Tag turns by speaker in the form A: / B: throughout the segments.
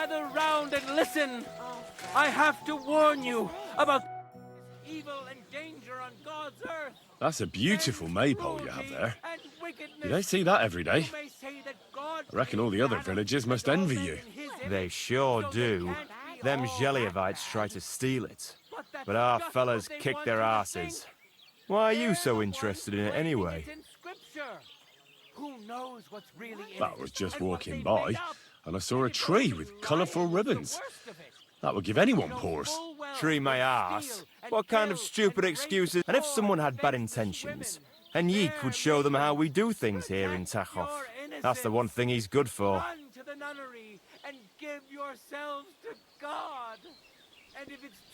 A: gather round and listen. I have to warn you about evil and danger on God's earth.
B: That's a beautiful maypole you have there. You don't see that every day. I reckon all the other villagers must envy you.
C: They sure do. Them Geliovites try to steal it. But our fellas kick their asses. Why are you so interested in it anyway?
B: I was just walking by, and I saw a tree with colourful ribbons. That would give anyone pause.
C: Tree my ass? What kind of stupid excuses? And if someone had bad intentions, Henrik would show them how we do things here in Tachov. That's the one thing he's good for.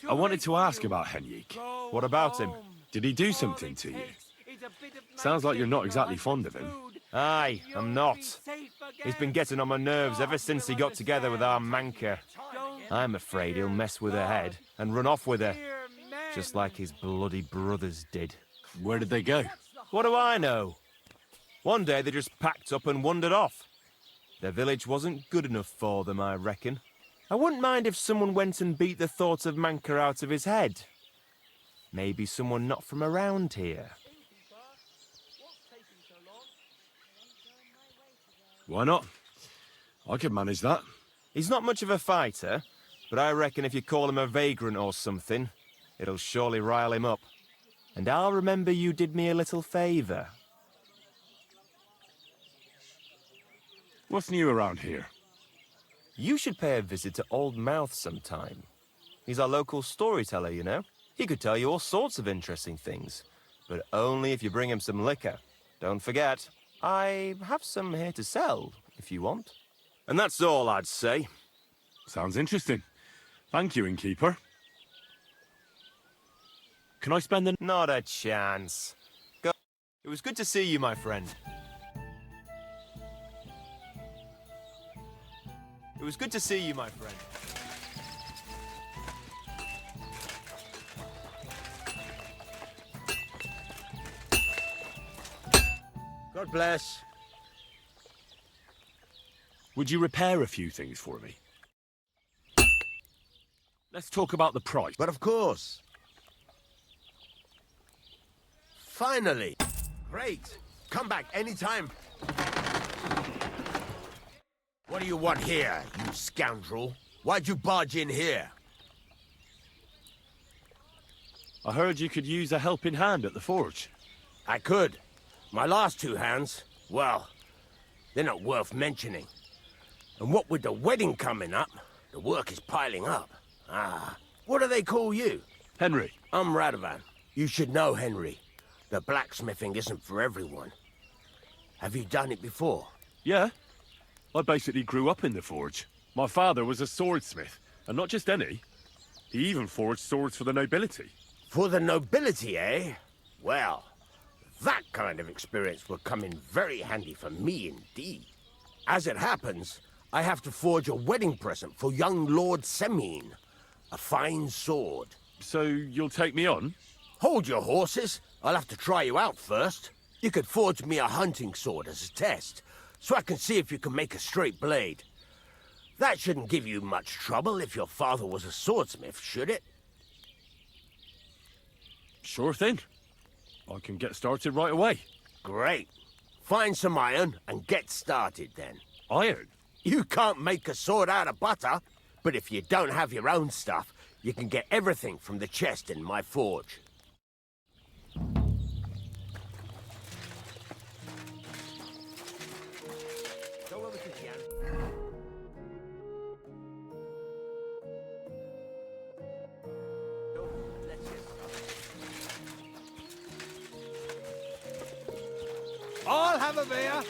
B: I wanted to ask about Henrik.
C: What about him?
B: Did he do something to you? Sounds like you're not exactly fond of him.
C: Aye, I'm not. He's been getting on my nerves ever since he got together with our Manka. I'm afraid he'll mess with her head and run off with her, just like his bloody brothers did.
B: Where did they go?
C: What do I know? One day they just packed up and wandered off. Their village wasn't good enough for them, I reckon. I wouldn't mind if someone went and beat the thought of Manka out of his head. Maybe someone not from around here.
B: Why not? I could manage that.
C: He's not much of a fighter, but I reckon if you call him a vagrant or something, it'll surely rile him up. And I'll remember you did me a little favour.
B: What's new around here?
C: You should pay a visit to Old Mouth sometime. He's our local storyteller, you know. He could tell you all sorts of interesting things, but only if you bring him some liquor. Don't forget, I have some here to sell, if you want. And that's all I'd say.
B: Sounds interesting. Thank you, innkeeper. Can I spend the...
C: Not a chance. Go. It was good to see you, my friend. It was good to see you, my friend. God bless.
B: Would you repair a few things for me? Let's talk about the price.
D: But of course. Finally. Great. Come back anytime. What do you want here, you scoundrel? Why'd you barge in here?
B: I heard you could use a helping hand at the forge.
D: I could. My last two hands, well, they're not worth mentioning. And what with the wedding coming up, the work is piling up. Ah, what do they call you?
B: Henry.
D: I'm Radovan. You should know, Henry. The blacksmithing isn't for everyone. Have you done it before?
B: Yeah. I basically grew up in the forge. My father was a swordsmith, and not just any. He even forged swords for the nobility.
D: For the nobility, eh? Well, that kind of experience will come in very handy for me indeed. As it happens, I have to forge a wedding present for young Lord Semine. A fine sword.
B: So you'll take me on?
D: Hold your horses. I'll have to try you out first. You could forge me a hunting sword as a test, so I can see if you can make a straight blade. That shouldn't give you much trouble if your father was a swordsmith, should it?
B: Sure thing. I can get started right away.
D: Great. Find some iron and get started then.
B: Iron?
D: You can't make a sword out of butter, but if you don't have your own stuff, you can get everything from the chest in my forge. Go over to Jan. Let's get started.
A: I'll have a beer.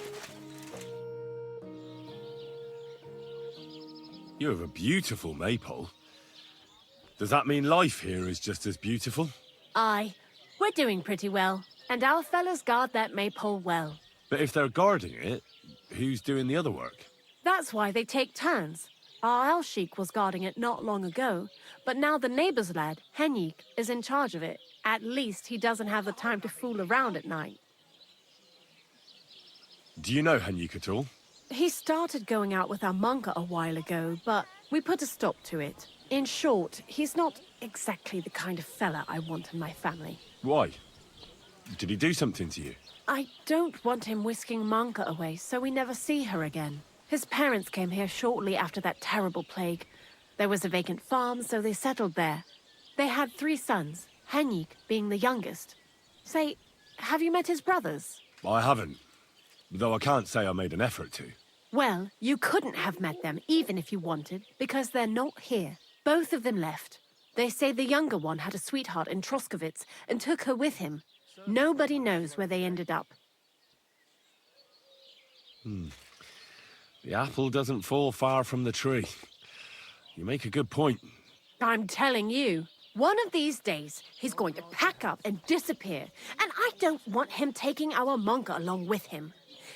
B: You have a beautiful maypole. Does that mean life here is just as beautiful?
E: Aye, we're doing pretty well, and our fellows guard that maypole well.
B: But if they're guarding it, who's doing the other work?
E: That's why they take turns. Our Elshik was guarding it not long ago, but now the neighbor's lad, Henrik, is in charge of it. At least he doesn't have the time to fool around at night.
B: Do you know Henrik at all?
E: He started going out with our monka a while ago, but we put a stop to it. In short, he's not exactly the kind of fella I want in my family.
B: Why? Did he do something to you?
E: I don't want him whisking Manka away so we never see her again. His parents came here shortly after that terrible plague. There was a vacant farm, so they settled there. They had 3 sons, Henrik being the youngest. Say, have you met his brothers?
B: I haven't. Though I can't say I made an effort to.
E: Well, you couldn't have met them even if you wanted, because they're not here. Both of them left. They say the younger one had a sweetheart in Troskowitz and took her with him. Nobody knows where they ended up.
B: The apple doesn't fall far from the tree. You make a good point.
E: I'm telling you, one of these days, he's going to pack up and disappear. And I don't want him taking our monka along with him.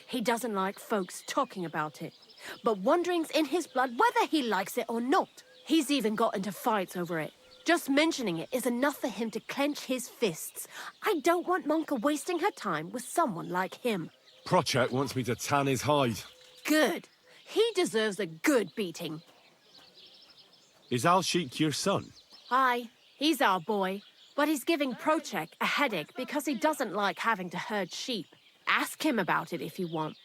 E: He doesn't like folks talking about it. But wandering's in his blood whether he likes it or not. He's even got into fights over it. Just mentioning it is enough for him to clench his fists. I don't want Monka wasting her time with someone like him.
B: Prochek wants me to tan his hide.
E: Good. He deserves a good beating.
B: Is Alshik your son?
E: Aye, he's our boy. But he's giving Prochek a headache because he doesn't like having to herd sheep. Ask him about it if you want.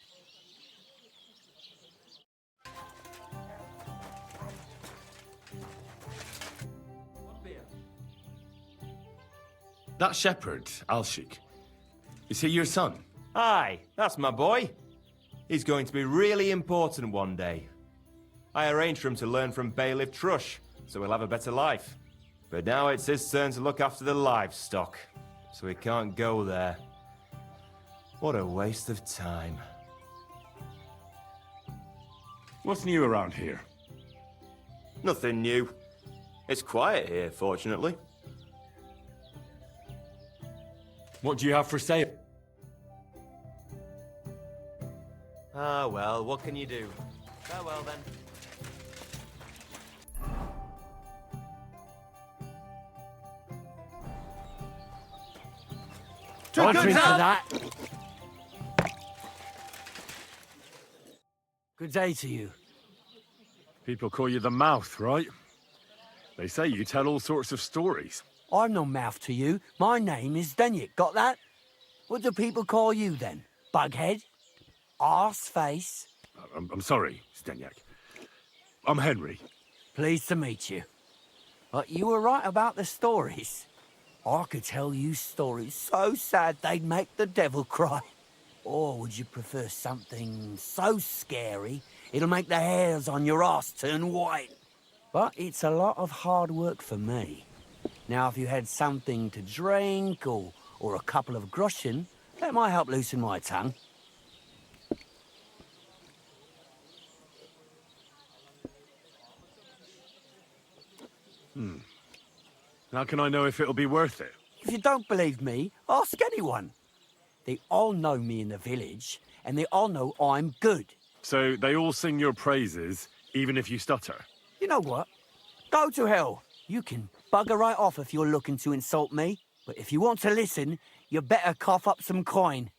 B: That shepherd, Alshik, is he your son?
C: Aye, that's my boy. He's going to be really important one day. I arranged for him to learn from Bailiff Trush, so he'll have a better life. But now it's his turn to look after the livestock, so he can't go there. What a waste of time.
B: What's new around here?
C: Nothing new. It's quiet here, fortunately.
B: What do you have for sale?
C: Ah, well, what can you do? Farewell, then.
A: Too good for that. Good day to you.
B: People call you the Mouth, right? They say you tell all sorts of stories.
A: I'm no mouth to you. My name is Denyek. Got that? What do people call you then? Bughead? Arseface?
B: I'm sorry, Stenyak. I'm Henry.
A: Pleased to meet you. But you were right about the stories. I could tell you stories so sad they'd make the devil cry. Or would you prefer something so scary it'll make the hairs on your ass turn white? But it's a lot of hard work for me. Now, if you had something to drink or a couple of groschen, that might help loosen my tongue.
B: How can I know if it'll be worth it?
A: If you don't believe me, ask anyone. They all know me in the village, and they all know I'm good.
B: So they all sing your praises, even if you stutter?
A: You know what? Go to hell. You can bugger right off if you're looking to insult me. But if you want to listen, you better cough up some coin.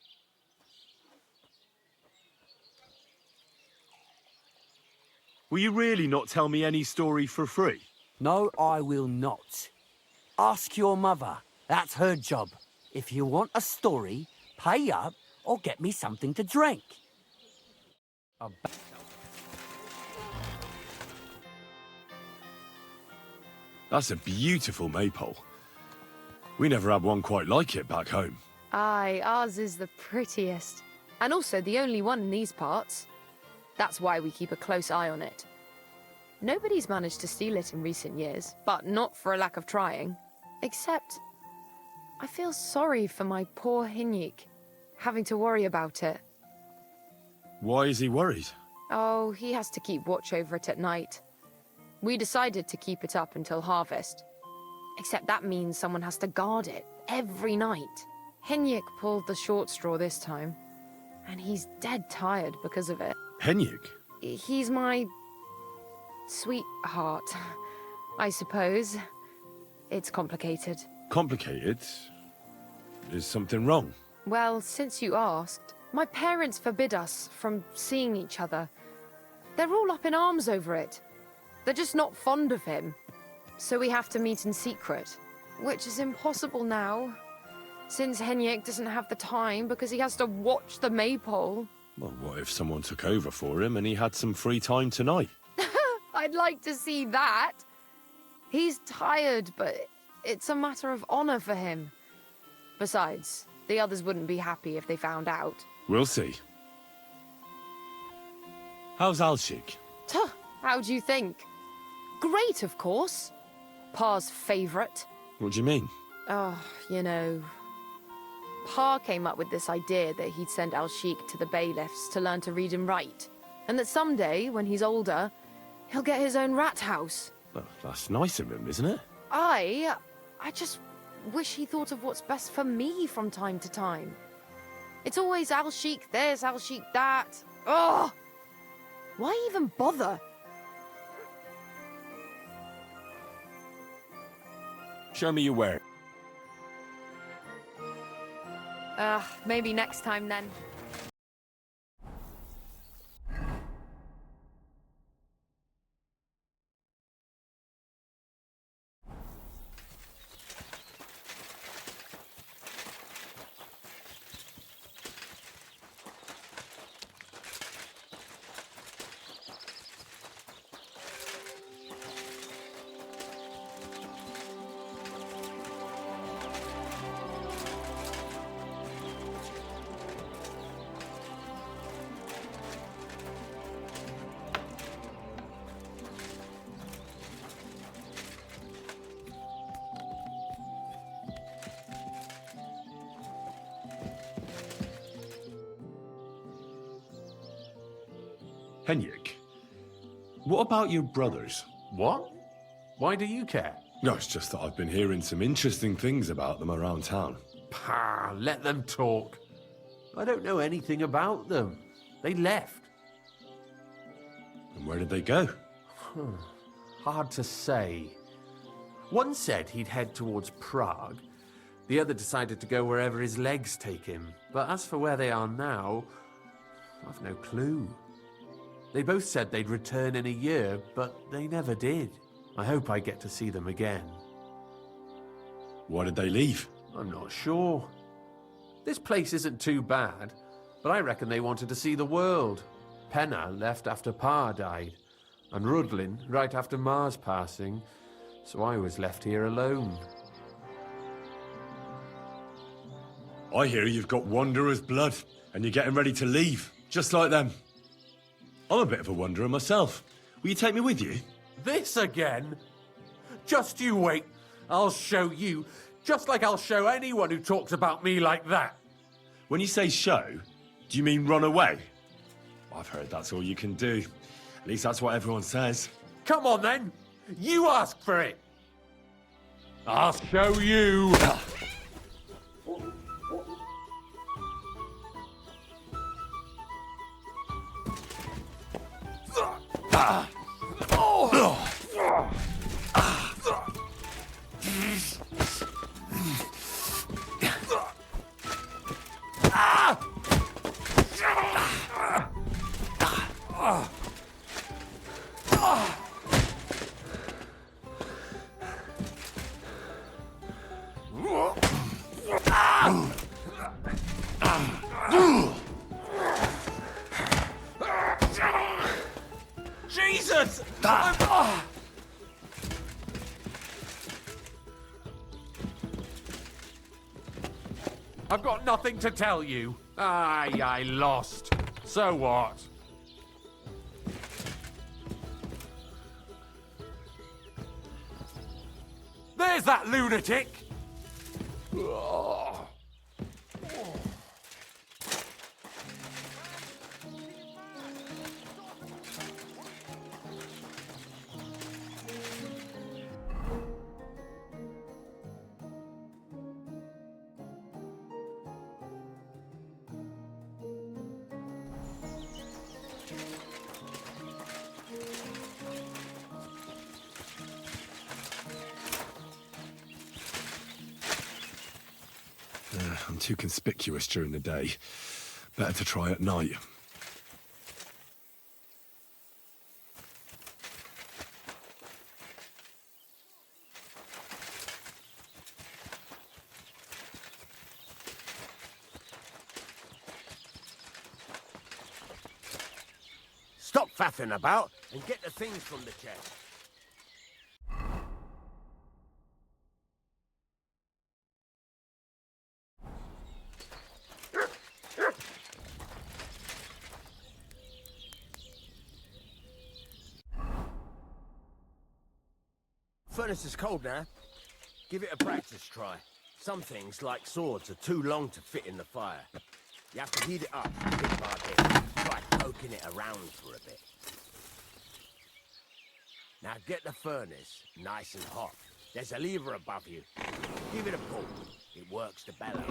B: Will you really not tell me any story for free?
A: No, I will not. Ask your mother. That's her job. If you want a story, pay up or get me something to drink.
B: That's a beautiful maypole. We never had one quite like it back home.
F: Aye, ours is the prettiest. And also the only one in these parts. That's why we keep a close eye on it. Nobody's managed to steal it in recent years, but not for a lack of trying. Except, I feel sorry for my poor Henrik, having to worry about it.
B: Why is he worried?
F: Oh, he has to keep watch over it at night. We decided to keep it up until harvest. Except that means someone has to guard it every night. Henrik pulled the short straw this time, and he's dead tired because of it.
B: Henrik?
F: He's my sweetheart, I suppose. It's complicated.
B: Complicated? Is something wrong?
F: Well, since you asked, My parents forbid us from seeing each other. They're all up in arms over it. They're just not fond of him. So we have to meet in secret, which is impossible now, since Henrik doesn't have the time because he has to watch the maypole.
B: Well, what if someone took over for him and he had some free time tonight?
F: I'd like to see that. He's tired, but it's a matter of honor for him. Besides, the others wouldn't be happy if they found out.
B: We'll see. How's Alshik?
F: Tuh, how do you think? Great, of course. Pa's favorite.
B: What do you mean?
F: Oh, you know... Pa came up with this idea that he'd send Alshik to the bailiffs to learn to read and write. And that someday, when he's older, he'll get his own rat house.
B: Well, that's nice of him, isn't it?
F: I just wish he thought of what's best for me from time to time. It's always Alshik this, Alshik that. Ugh! Why even bother?
B: Show me your work.
F: Maybe next time then.
B: Henrik, what about your brothers?
G: What? Why do you care?
B: No, it's just that I've been hearing some interesting things about them around town.
G: Pah, let them talk. I don't know anything about them. They left.
B: And where did they go?
G: Hard to say. One said he'd head towards Prague. The other decided to go wherever his legs take him. But as for where they are now, I've no clue. They both said they'd return in a year, but they never did. I hope I get to see them again.
B: Why did they leave?
G: I'm not sure. This place isn't too bad, but I reckon they wanted to see the world. Penna left after Pa died, and Rudlin right after Ma's passing, so I was left here alone.
B: I hear you've got wanderer's blood, and you're getting ready to leave, just like them. I'm a bit of a wanderer myself. Will you take me with you?
G: This again? Just you wait. I'll show you, just like I'll show anyone who talks about me like that.
B: When you say show, do you mean run away? I've heard that's all you can do. At least that's what everyone says.
G: Come on then. You ask for it. I'll show you. Jesus! I've got nothing to tell you. Aye, I lost. So what? There's that lunatic!
B: I'm too conspicuous during the day. Better to try at night.
D: Stop faffing about and get the things from the chest. Furnace is cold now. Give it a practice try. Some things, like swords, are too long to fit in the fire. You have to heat it up bit by bit. Try poking it around for a bit. Now get the furnace nice and hot. There's a lever above you. Give it a pull. It works the bellow.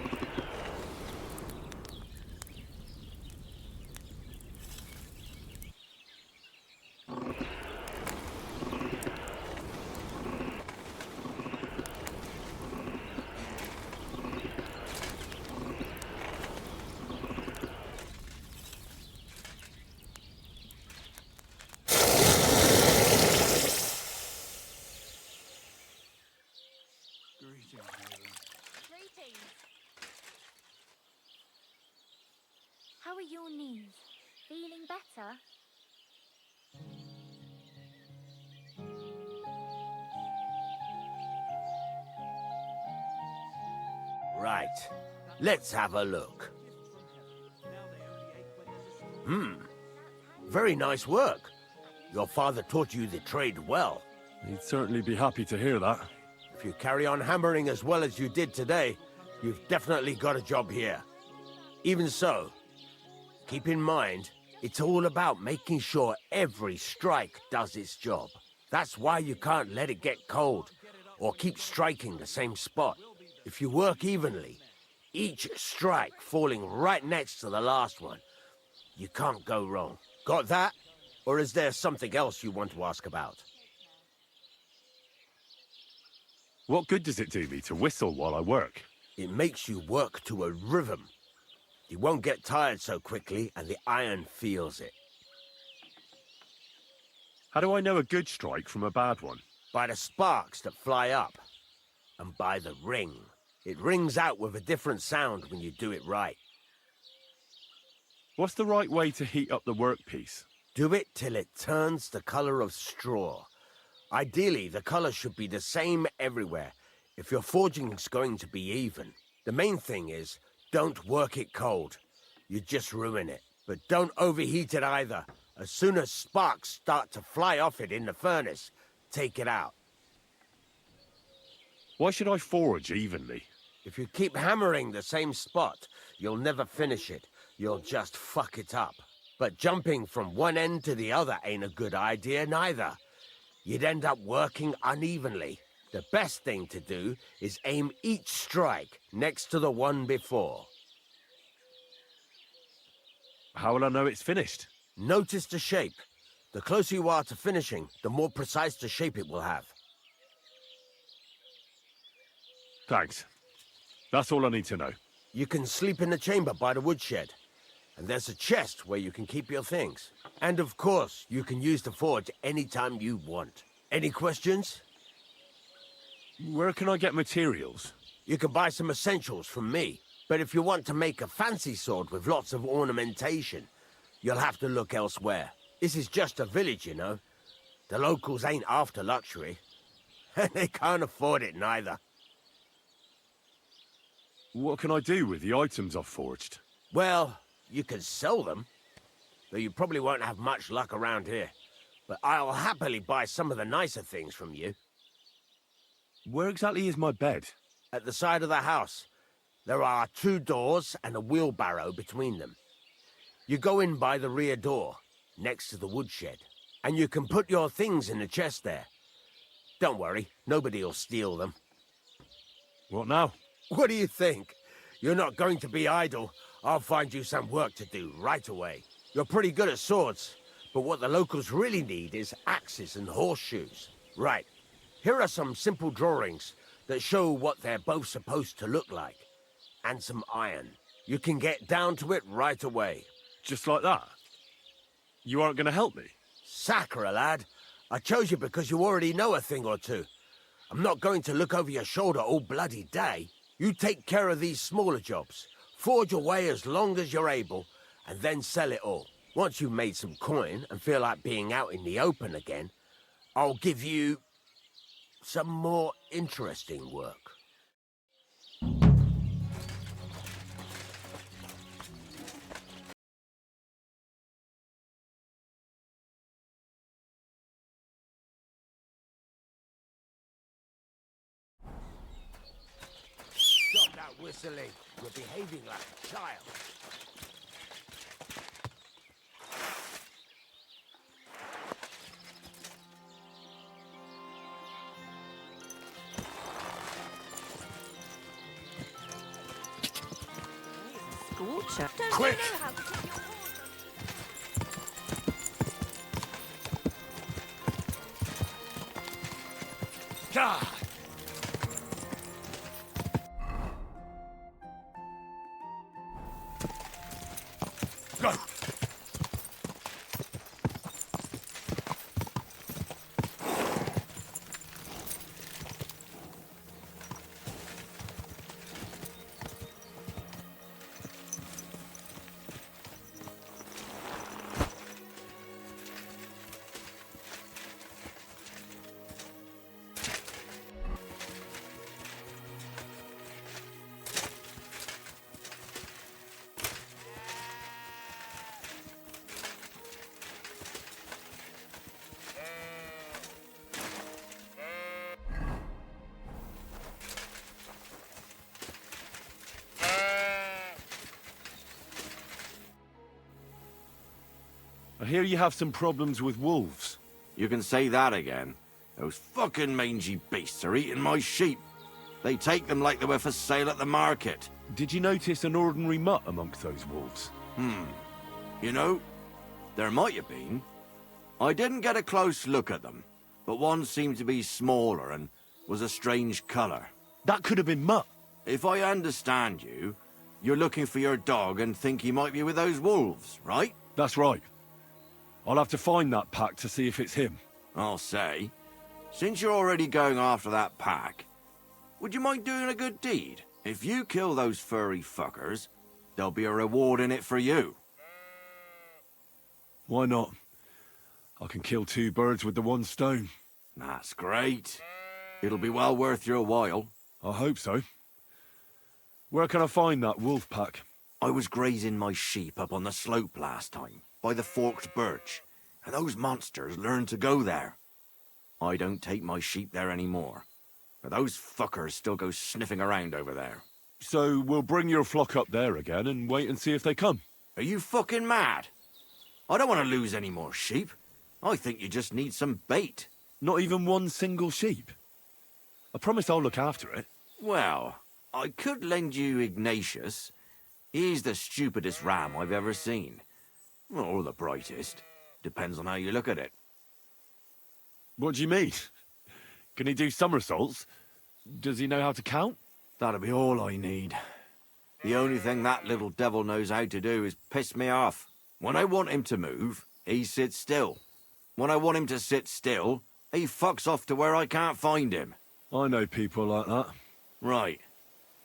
H: Greetings. How are your knees? Feeling better?
D: Right. Let's have a look. Very nice work. Your father taught you the trade well.
B: He'd certainly be happy to hear that.
D: If you carry on hammering as well as you did today, you've definitely got a job here. Even so, keep in mind, it's all about making sure every strike does its job. That's why you can't let it get cold, or keep striking the same spot. If you work evenly, each strike falling right next to the last one, you can't go wrong. Got that? Or is there something else you want to ask about?
B: What good does it do me to whistle while I work?
D: It makes you work to a rhythm. You won't get tired so quickly, and the iron feels it.
B: How do I know a good strike from a bad one?
D: By the sparks that fly up, and by the ring. It rings out with a different sound when you do it right.
B: What's the right way to heat up the workpiece?
D: Do it till it turns the color of straw. Ideally, the color should be the same everywhere, if your forging's going to be even. The main thing is, don't work it cold. You just ruin it. But don't overheat it either. As soon as sparks start to fly off it in the furnace, take it out.
B: Why should I forge evenly?
D: If you keep hammering the same spot, you'll never finish it. You'll just fuck it up. But jumping from one end to the other ain't a good idea neither. You'd end up working unevenly. The best thing to do is aim each strike next to the one before.
B: How will I know it's finished?
D: Notice the shape. The closer you are to finishing, the more precise the shape it will have.
B: Thanks. That's all I need to know.
D: You can sleep in the chamber by the woodshed. And there's a chest where you can keep your things. And of course, you can use the forge anytime you want. Any questions?
B: Where can I get materials?
D: You can buy some essentials from me. But if you want to make a fancy sword with lots of ornamentation, you'll have to look elsewhere. This is just a village, you know. The locals ain't after luxury. And they can't afford it neither.
B: What can I do with the items I've forged?
D: Well, you can sell them, though you probably won't have much luck around here. But I'll happily buy some of the nicer things from you.
B: Where exactly is my bed?
D: At the side of the house, there are 2 doors and a wheelbarrow between them. You go in by the rear door, next to the woodshed, and you can put your things in the chest there. Don't worry, nobody'll steal them.
B: What now?
D: What do you think? You're not going to be idle. I'll find you some work to do right away. You're pretty good at swords, but what the locals really need is axes and horseshoes. Right. Here are some simple drawings that show what they're both supposed to look like. And some iron. You can get down to it right away.
B: Just like that? You aren't going to help me?
D: Sacre, lad. I chose you because you already know a thing or two. I'm not going to look over your shoulder all bloody day. You take care of these smaller jobs. Forge away as long as you're able, and then sell it all. Once you've made some coin and feel like being out in the open again, I'll give you some more interesting work. Stop that whistling. You're behaving like a child.
E: Scorcher.
D: Quick!
E: You know how to take your
D: God! Go!
B: I hear you have some problems with wolves.
I: You can say that again. Those fucking mangy beasts are eating my sheep. They take them like they were for sale at the market.
B: Did you notice an ordinary mutt amongst those wolves?
I: You know, there might have been. I didn't get a close look at them, but one seemed to be smaller and was a strange colour.
B: That could have been Mutt.
I: If I understand you, you're looking for your dog and think he might be with those wolves, right?
B: That's right. I'll have to find that pack to see if it's him.
I: I'll say, since you're already going after that pack, would you mind doing a good deed? If you kill those furry fuckers, there'll be a reward in it for you.
B: Why not? I can kill two birds with the one stone.
I: That's great. It'll be well worth your while.
B: I hope so. Where can I find that wolf pack?
I: I was grazing my sheep up on the slope last time, by the forked birch, and those monsters learned to go there. I don't take my sheep there anymore, but those fuckers still go sniffing around over there.
B: So we'll bring your flock up there again and wait and see if they come.
I: Are you fucking mad? I don't want to lose any more sheep. I think you just need some bait.
B: Not even one single sheep. I promise I'll look after it.
I: Well, I could lend you Ignatius. He's the stupidest ram I've ever seen. Or the brightest. Depends on how you look at it.
B: What do you mean? Can he do somersaults? Does he know how to count?
I: That'll be all I need. The only thing that little devil knows how to do is piss me off. When I want him to move, he sits still. When I want him to sit still, he fucks off to where I can't find him.
B: I know people like that.
I: Right.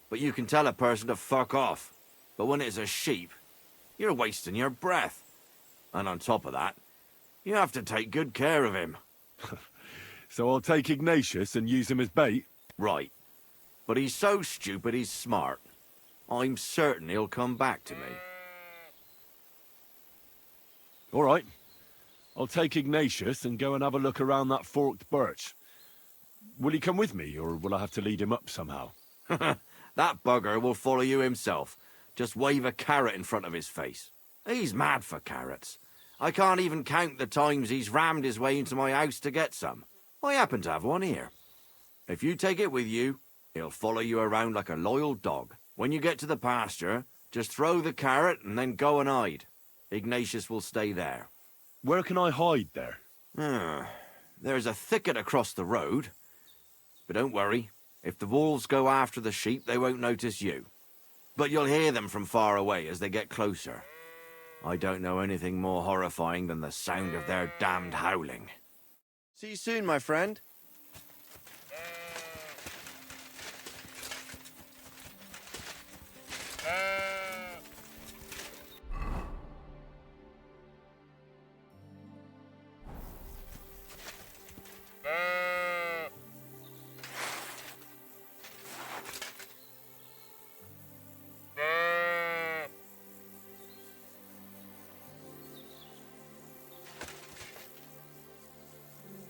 I: But you can tell a person to fuck off. But when it's a sheep, you're wasting your breath. And on top of that, you have to take good care of him.
B: So I'll take Ignatius and use him as bait?
I: Right. But he's so stupid he's smart. I'm certain he'll come back to me.
B: All right. I'll take Ignatius and go and have a look around that forked birch. Will he come with me, or will I have to lead him up somehow?
I: That bugger will follow you himself. Just wave a carrot in front of his face. He's mad for carrots. I can't even count the times he's rammed his way into my house to get some. I happen to have one here. If you take it with you, he'll follow you around like a loyal dog. When you get to the pasture, just throw the carrot and then go and hide. Ignatius will stay there.
B: Where can I hide there?
I: There's a thicket across the road. But don't worry, if the wolves go after the sheep, they won't notice you. but you'll hear them from far away as they get closer. I don't know anything more horrifying than the sound of their damned howling.
C: See you soon, my friend.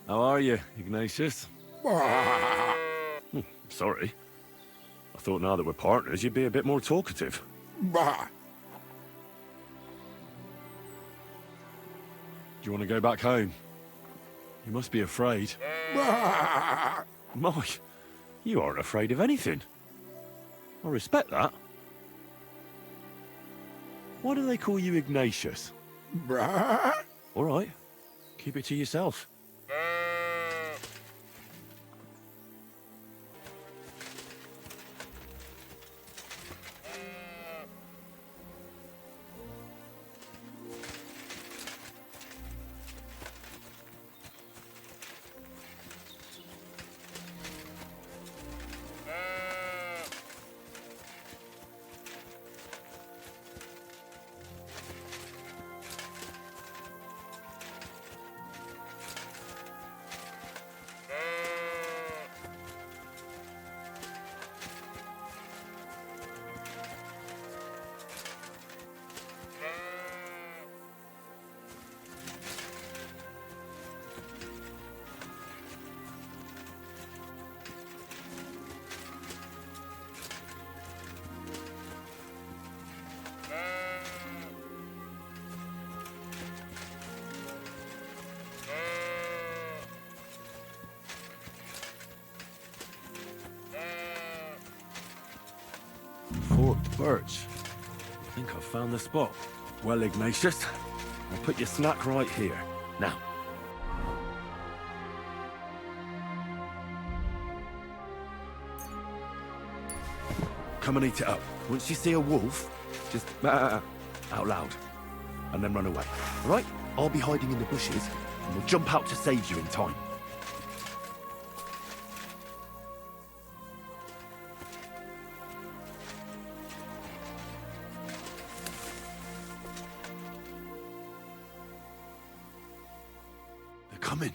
B: How are you, Ignatius? Sorry. I thought now that we're partners, you'd be a bit more talkative. Do you want to go back home? You must be afraid. Mike, you aren't afraid of anything. I respect that. Why do they call you Ignatius? All right, keep it to yourself. Forked birch. I think I've found the spot. Well, Ignatius, I'll put your snack right here. Now. Come and eat it up. Once you see a wolf, just out loud, and then run away. All right? I'll be hiding in the bushes, and we'll jump out to save you in time. They're coming.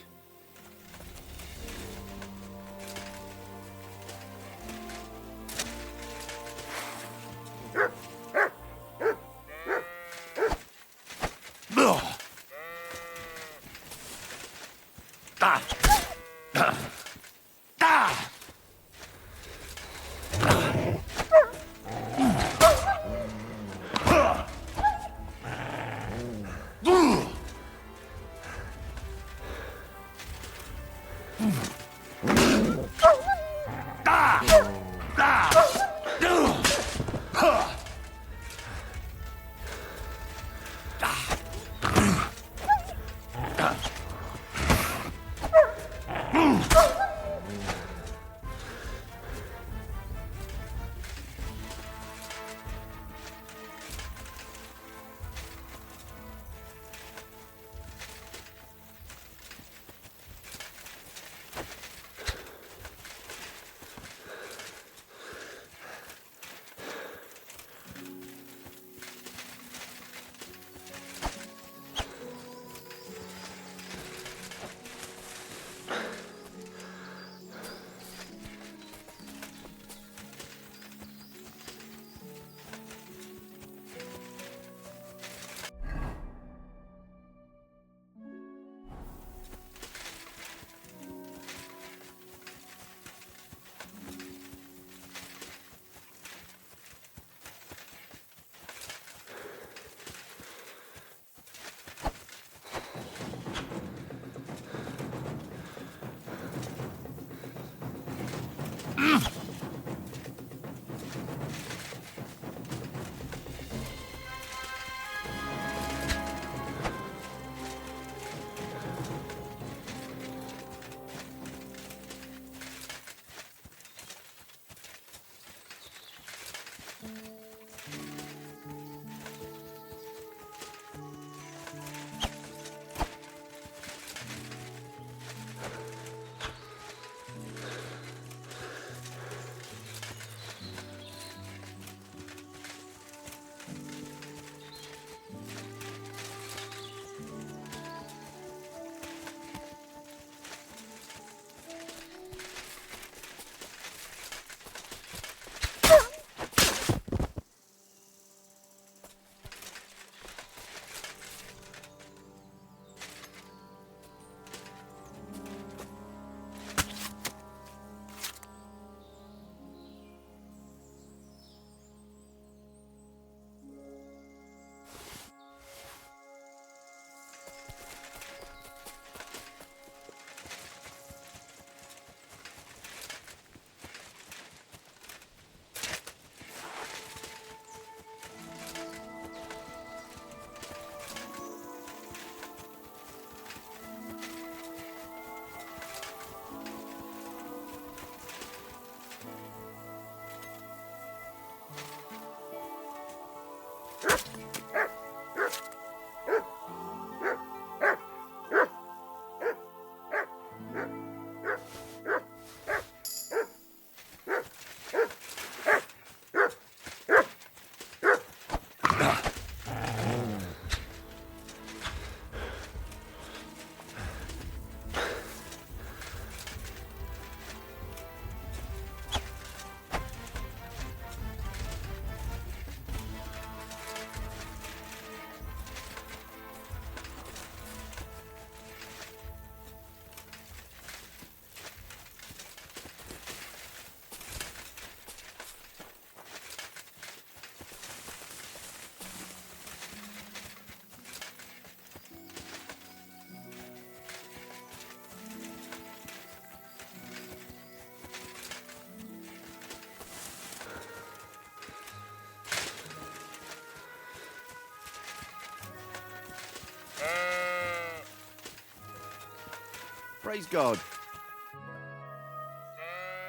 I: Praise God.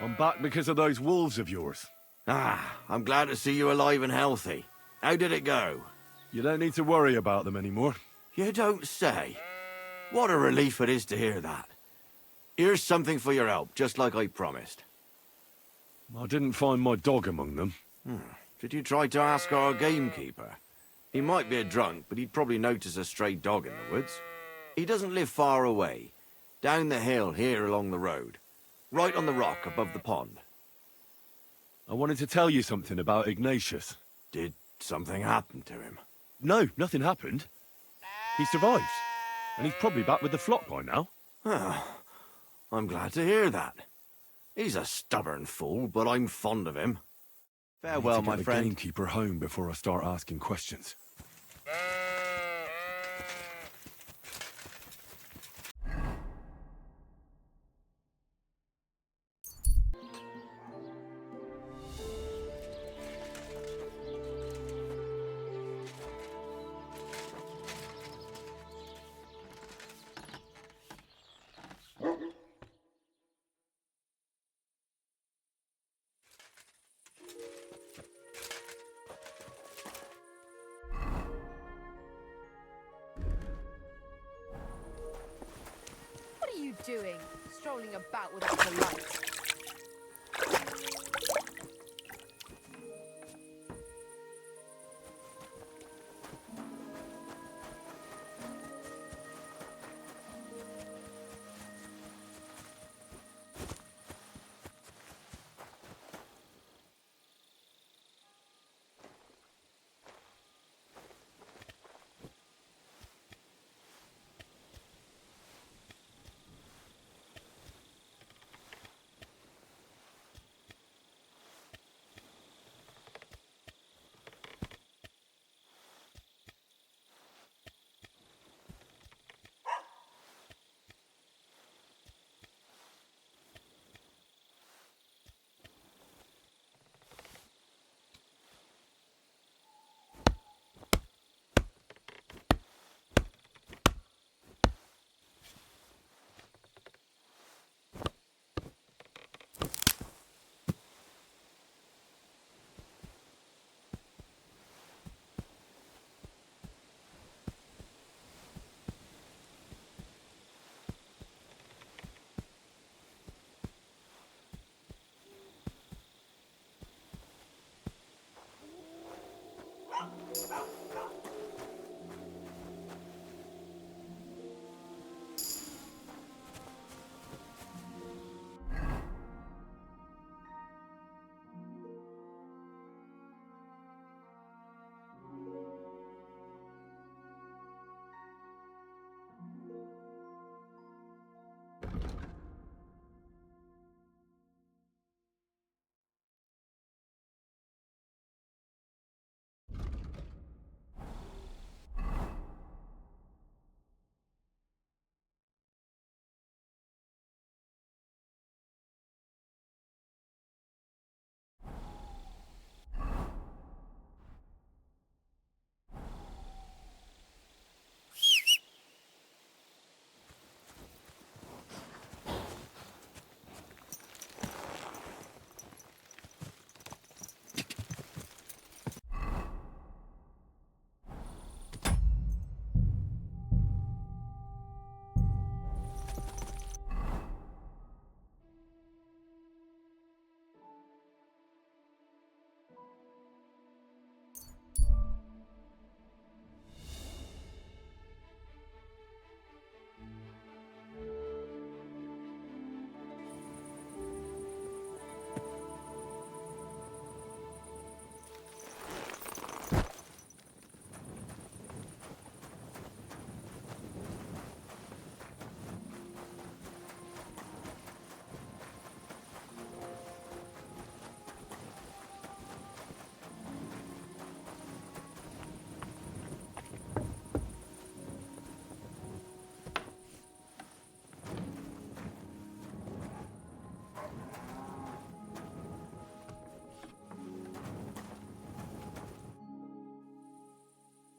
B: I'm back because of those wolves of yours.
I: Ah, I'm glad to see you alive and healthy. How did it go?
B: You don't need to worry about them anymore.
I: You don't say. What a relief it is to hear that. Here's something for your help, just like I promised.
B: I didn't find my dog among them.
I: Did you try to ask our gamekeeper? He might be a drunk, but he'd probably notice a stray dog in the woods. He doesn't live far away. Down the hill here along the road. Right on the rock above the pond.
B: I wanted to tell you something about Ignatius.
I: Did something happen to him?
B: No, nothing happened. He survived. And he's probably back with the flock by now.
I: I'm glad to hear that. He's a stubborn fool, but I'm fond of him. Farewell, my
B: the
I: friend.
B: gamekeeper home before I start asking questions.
F: What are you doing? Strolling about without a light.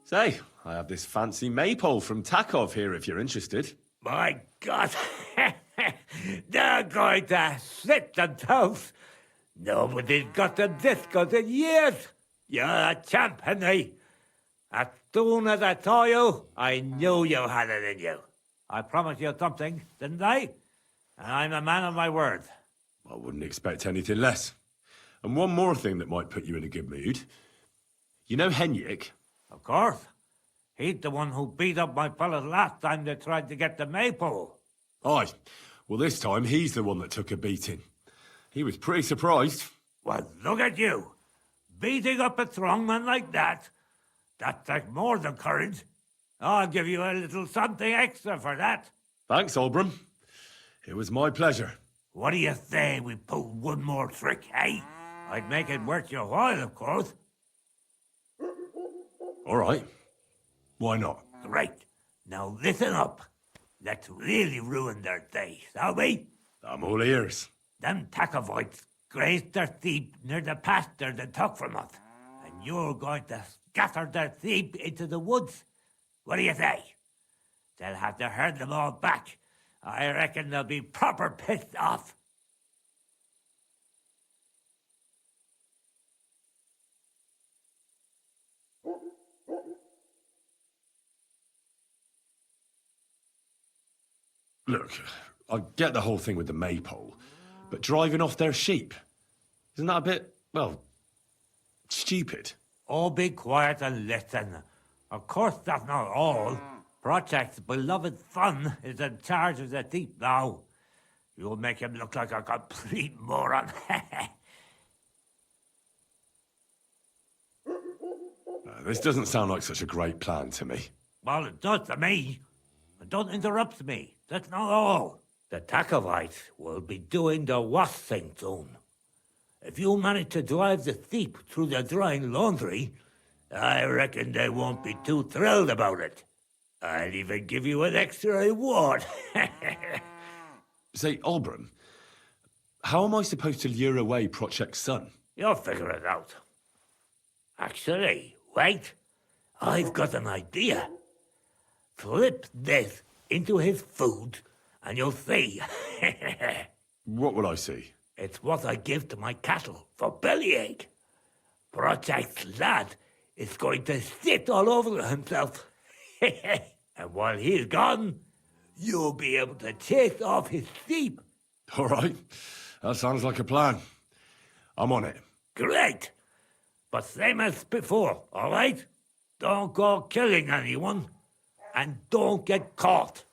G: Say, I have this fancy maypole from Takov here if you're interested.
D: My God,
J: They're going to slit themselves. Nobody's got them this good in years. You're a champ, Henry. As soon as I saw you, I knew you had it in you. I promised you something, didn't I? And I'm a man of my word.
B: I wouldn't expect anything less. And one more thing that might put you in a good mood. You know Henrik?
J: Of course. He's the one who beat up my fellas last time they tried to get the maypole.
B: Aye. Well, this time he's the one that took a beating. He was pretty surprised.
J: Well, look at you. Beating up a strongman like that. That takes more than courage. I'll give you a little something extra for that.
B: Thanks, Olbram. It was my pleasure.
J: What do you say we pull one more trick, eh? I'd make it worth your while, of course.
B: All right. Why not?
J: Great. Now listen up. Let's really ruin their day, shall we?
B: I'm all ears.
J: Them Takovites grazed their sheep near the pasture they took from us. And you're going to scatter their sheep into the woods. What do you say? They'll have to herd them all back. I reckon they'll be proper pissed off.
B: Look, I get the whole thing with the maypole, but driving off their sheep, isn't that a bit, well, stupid?
J: Oh, be quiet and listen. Of course, that's not all. Project's beloved son is in charge of the sheep now. You'll make him look like a complete moron.
B: This doesn't sound like such a great plan to me.
J: Well, it does to me. But don't interrupt me. That's not all. The Takovites will be doing the wash thing soon. If you manage to drive the sheep through the drying laundry, I reckon they won't be too thrilled about it. I'll even give you an extra reward.
B: Say, Olbram, how am I supposed to lure away Project's son?
J: You'll figure it out. Actually, wait. I've got an idea. Flip this into his food, and you'll see.
B: What will I see?
J: It's what I give to my cattle for bellyache. Project's lad is going to sit all over himself. And while he's gone, you'll be able to chase off his sheep.
B: All right. That sounds like a plan. I'm on it.
J: Great. But same as before, all right? Don't go killing anyone. And don't get caught.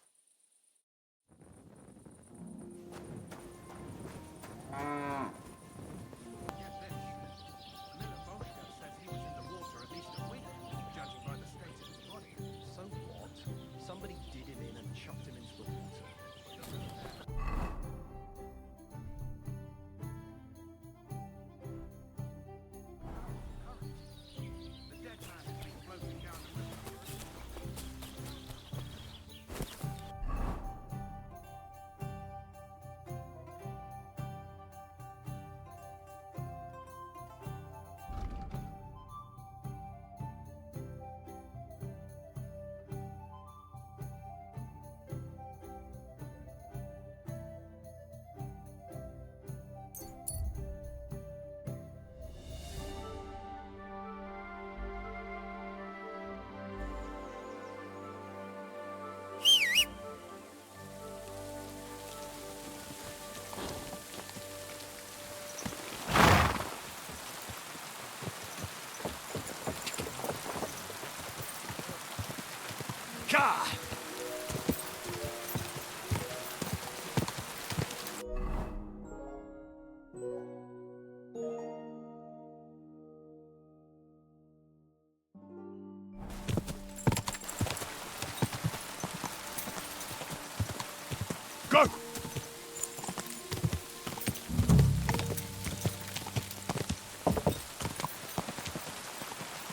B: Go!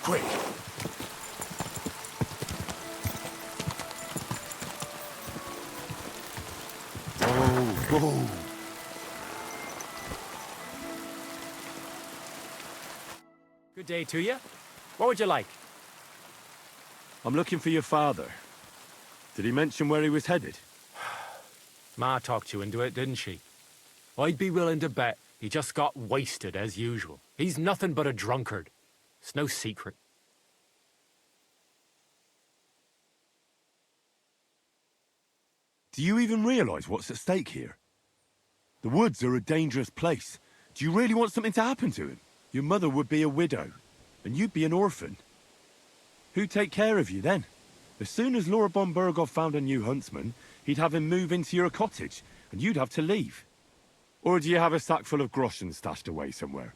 B: Quick! Go!
K: Good day to you. What would you like?
B: I'm looking for your father. Did he mention where he was headed?
K: Ma talked you into it, didn't she? I'd be willing to bet he just got wasted as usual. He's nothing but a drunkard. It's no secret.
B: Do you even realise what's at stake here? The woods are a dangerous place. Do you really want something to happen to him? Your mother would be a widow, and you'd be an orphan. Who'd take care of you then? As soon as Laura von Burgov found a new huntsman, he'd have him move into your cottage, and you'd have to leave. Or do you have a sack full of groschen stashed away somewhere,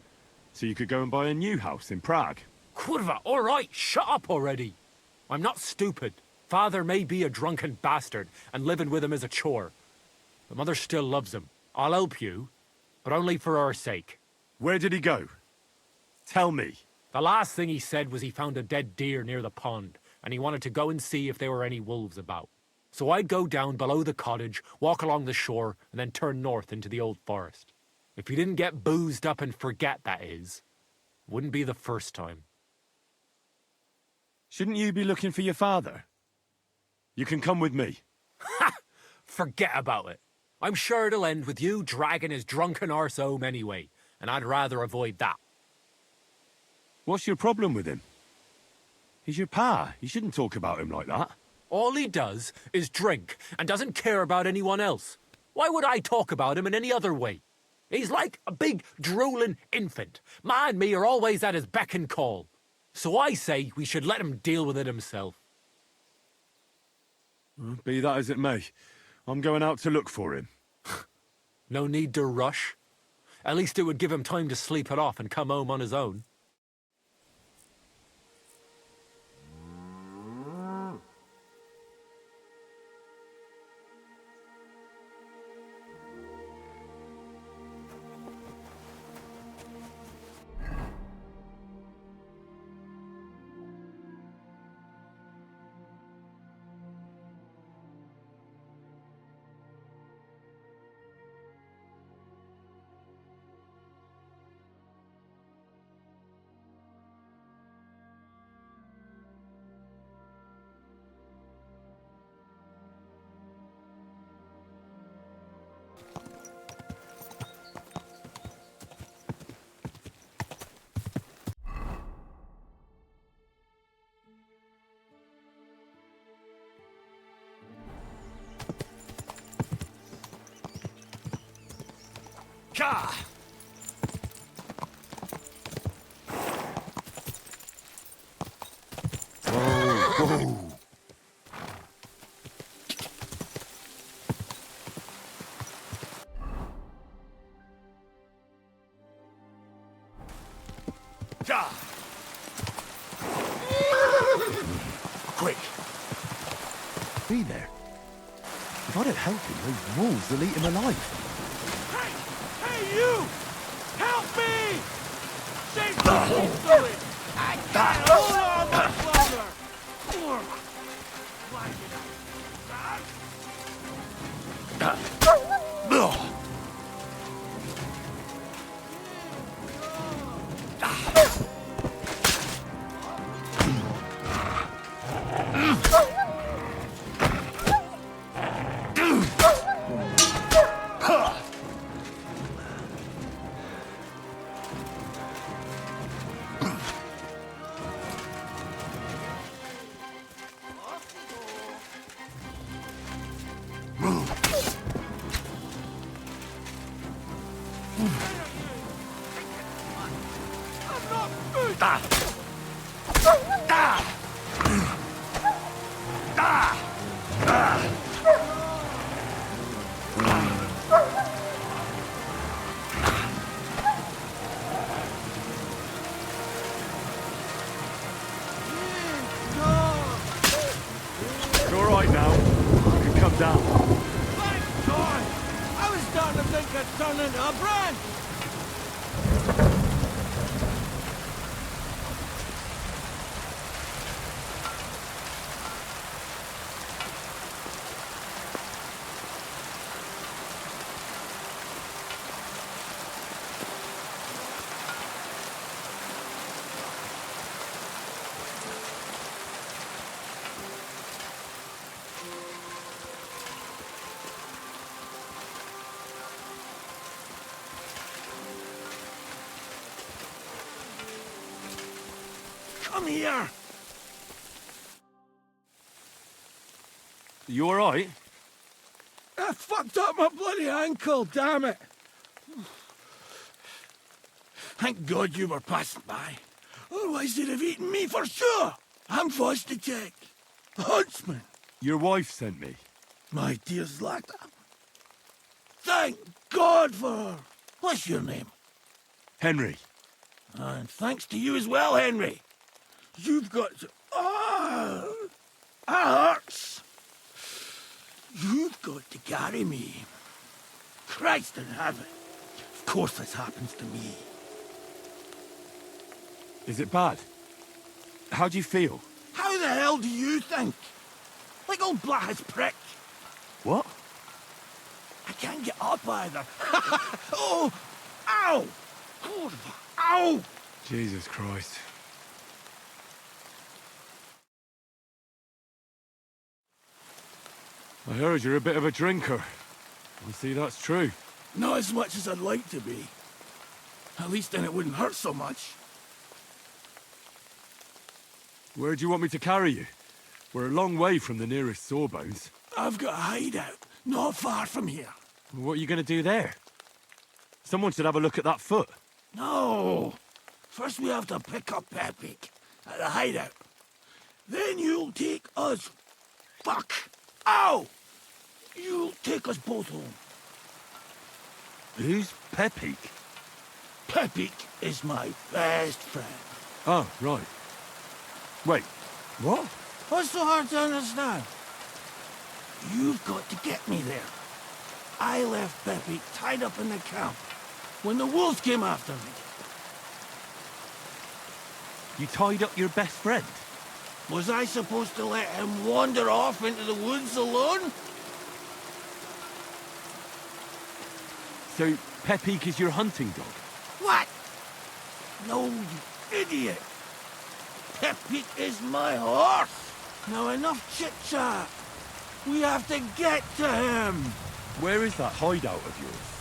B: so you could go and buy a new house in Prague?
K: Kurva, all right, shut up already. I'm not stupid. Father may be a drunken bastard, and living with him is a chore. But Mother still loves him. I'll help you, but only for our sake.
B: Where did he go? Tell me.
K: The last thing he said was he found a dead deer near the pond, and he wanted to go and see if there were any wolves about. So I'd go down below the cottage, walk along the shore, and then turn north into the old forest. If he didn't get boozed up and forget, that is. Wouldn't be the first time.
B: Shouldn't you be looking for your father? You can come with me.
K: Ha! Forget about it. I'm sure it'll end with you dragging his drunken arse home anyway, and I'd rather avoid that.
B: What's your problem with him? He's your pa. You shouldn't talk about him like that.
K: All he does is drink and doesn't care about anyone else. Why would I talk about him in any other way? He's like a big, drooling infant. Ma and me are always at his beck and call. So I say we should let him deal with it himself.
B: Be that as it may, I'm going out to look for him.
K: No need to rush. At least it would give him time to sleep it off and come home on his own.
B: Ka! Whoa! Ka! Quick! Be there. If I don't help him, those wolves will eat him alive.
D: Hey, you! Help me! Save me! I can't hold on much longer!
B: All right now. You can come down.
D: Thank God! I was starting to think I'd turned into a branch! I'm here.
B: You alright?
D: I fucked up my bloody ankle, damn it. Thank God you were passing by. Otherwise they'd have eaten me for sure. I'm Vosticek, huntsman.
B: Your wife sent me.
D: My dear Zlata. Thank God for her. What's your name?
B: Henry.
D: And thanks to you as well, Henry. You've got to... Ah! That hurts. You've got to carry me. Christ in heaven. Of course this happens to me.
B: Is it bad? How do you feel?
D: How the hell do you think? Like old Black's prick.
B: What?
D: I can't get up either. Oh! Ow! God, ow!
B: Jesus Christ. I heard you're a bit of a drinker. I see that's true.
D: Not as much as I'd like to be. At least then it wouldn't hurt so much.
B: Where do you want me to carry you? We're a long way from the nearest sawbones.
D: I've got a hideout, not far from here.
B: What are you going to do there? Someone should have a look at that foot.
D: No! First we have to pick up Pepik at the hideout. Then you'll take us... Fuck! Ow! You'll take us both home.
B: Who's Pepik?
D: Pepik is my best friend.
B: Oh, right. Wait, what?
D: What's so hard to understand? You've got to get me there. I left Pepik tied up in the camp when the wolves came after me.
B: You tied up your best friend?
D: Was I supposed to let him wander off into the woods alone?
B: So, Pepik is your hunting dog?
D: What? No, you idiot. Pepik is my horse. Now enough chit-chat. We have to get to him.
B: Where is that hideout of yours?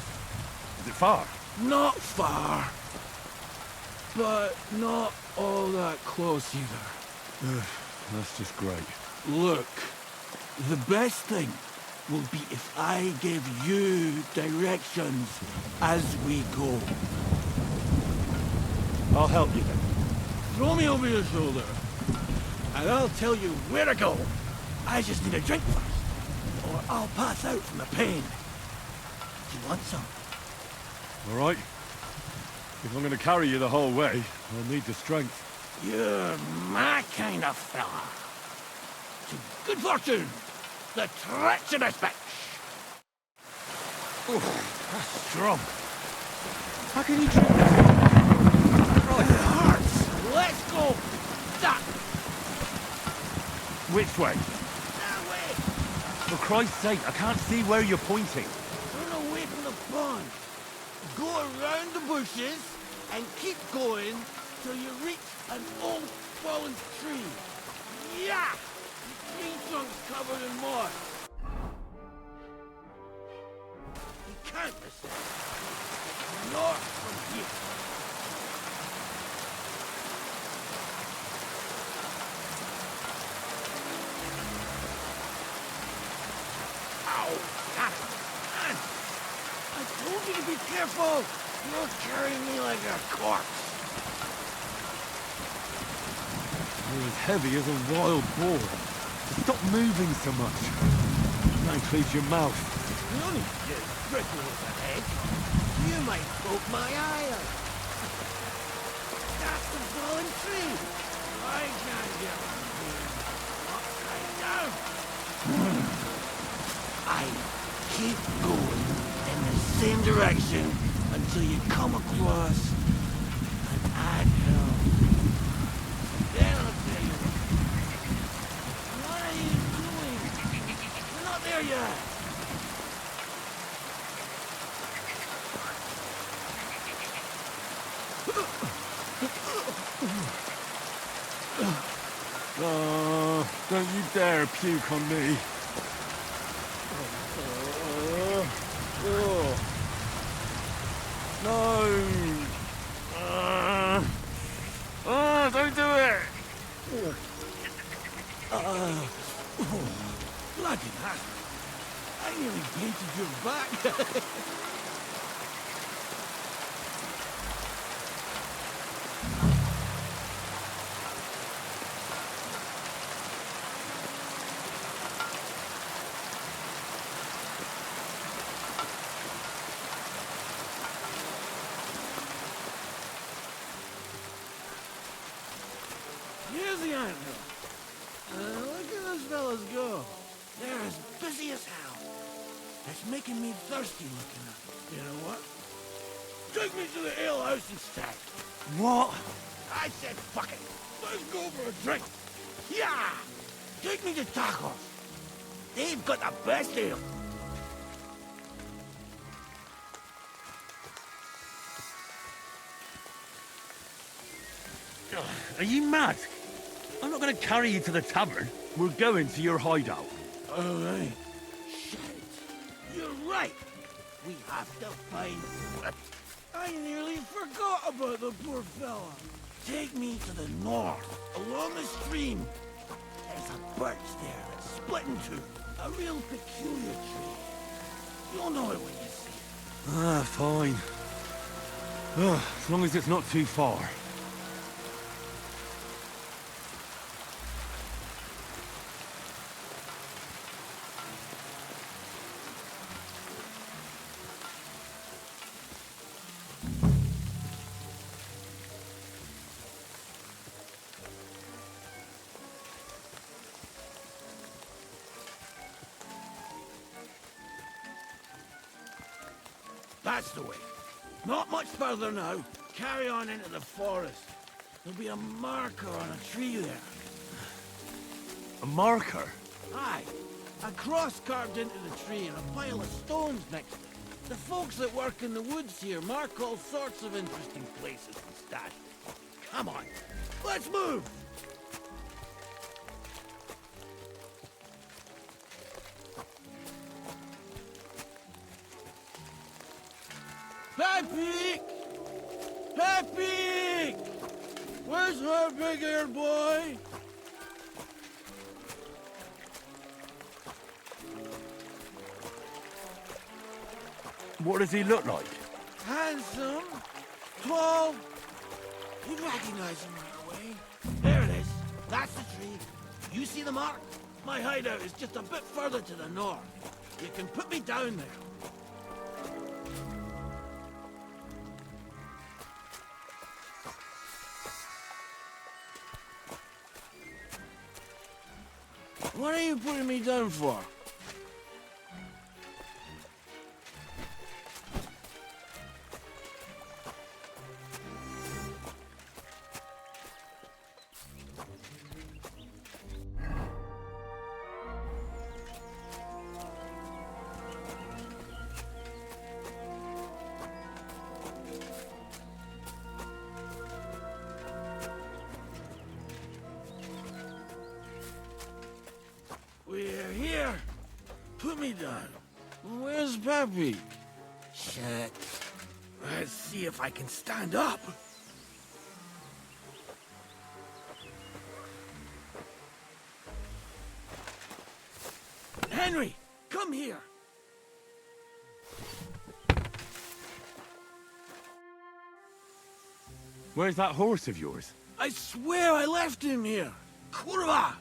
B: Is it far?
D: Not far. But not all that close either.
B: That's just great.
D: Look, the best thing will be if I give you directions as we go.
B: I'll help you then.
D: Throw me over your shoulder, and I'll tell you where to go. I just need a drink first, or I'll pass out from the pain. Do you want some?
B: All right. If I'm going to carry you the whole way, I'll need the strength.
D: You're my kind of fella. To good fortune, the treacherous bitch.
B: Oof, that's strong. How can you drink that?
D: It hurts. Let's go. That
B: Which way?
D: way.
B: For Christ's sake, I can't see where you're pointing.
D: Turn away from the pond. Go around the bushes and keep going till you reach an old fallen tree. Yeah! The tree trunk's covered in moss. You can't miss it. North from here. Ow! God, man! I told you to be careful! You're carrying me like a corpse.
B: You're as heavy as a wild boar. Stop moving so much. That includes your mouth.
D: You only just prickle with the head. You might poke my eye out. That's the fallen tree. I can't get upside down. I keep going in the same direction until you come across an anthill. Then I'll tell you. What are you doing? We're not there yet.
B: Don't you dare puke on me. No! Don't do it!
D: back. Here's the anthill. Look at those fellas go. They're as busy as hell. It's making me thirsty looking at them. You know what? Take me to the ale house instead.
A: What?
D: I said fuck it. Let's go for a drink. Yeah! Take me to tacos. They've got the best ale.
L: Are you mad? I'm not going to carry you to the tavern.
B: We're going to your hideout.
D: All right. Shit. You're right. We have to find... I nearly forgot about the poor fella. Take me to the north, along the stream. There's a birch there that's split in two. A real peculiar tree. You'll know it when you see it.
B: Ah, fine. As long as it's not too far.
D: That's the way. Not much further now. Carry on into the forest. There'll be a marker on a tree there.
B: A marker?
D: Aye. A cross carved into the tree and a pile of stones next to it. The folks that work in the woods here mark all sorts of interesting places and stashes. Come on. Let's move! Pepe! Pepe! Where's her big-eared boy?
B: What does he look like?
D: Handsome, tall. You'd recognize him right away. There it is. That's the tree. You see the mark? My hideout is just a bit further to the north. You can put me down there. What are you putting me down for? We're here. Put me down. Where's Pepe? Shit. Let's see if I can stand up. Henry, come here.
B: Where's that horse of yours?
D: I swear I left him here. Kurva!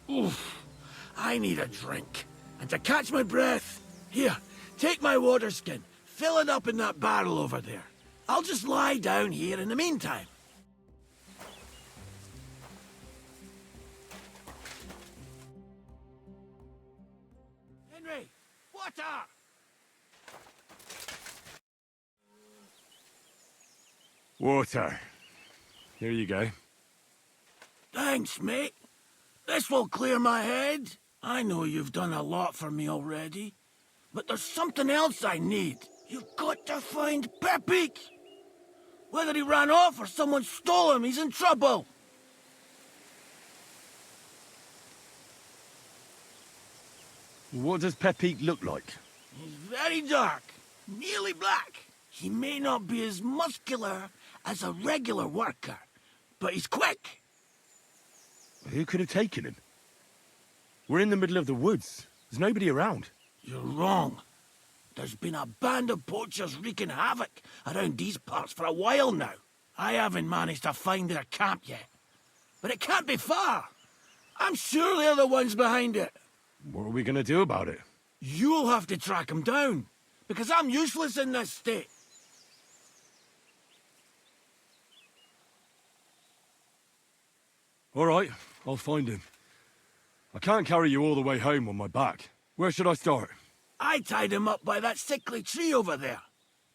D: Oof. I need a drink. And to catch my breath, here, take my water skin. Fill it up in that barrel over there. I'll just lie down here in the meantime. Henry, water!
B: Water. Here you go.
D: Thanks, mate. This will clear my head. I know you've done a lot for me already, but there's something else I need. You've got to find Pepe. Whether he ran off or someone stole him, he's in trouble.
B: What does Pepe look like?
D: He's very dark, nearly black. He may not be as muscular as a regular worker, but he's quick.
B: Who could have taken him? We're in the middle of the woods. There's nobody around.
D: You're wrong. There's been a band of poachers wreaking havoc around these parts for a while now. I haven't managed to find their camp yet, but it can't be far. I'm sure they're the ones behind it.
B: What are we gonna do about it?
D: You'll have to track them down, because I'm useless in this state.
B: All right, I'll find him. I can't carry you all the way home on my back. Where should I start?
D: I tied him up by that sickly tree over there.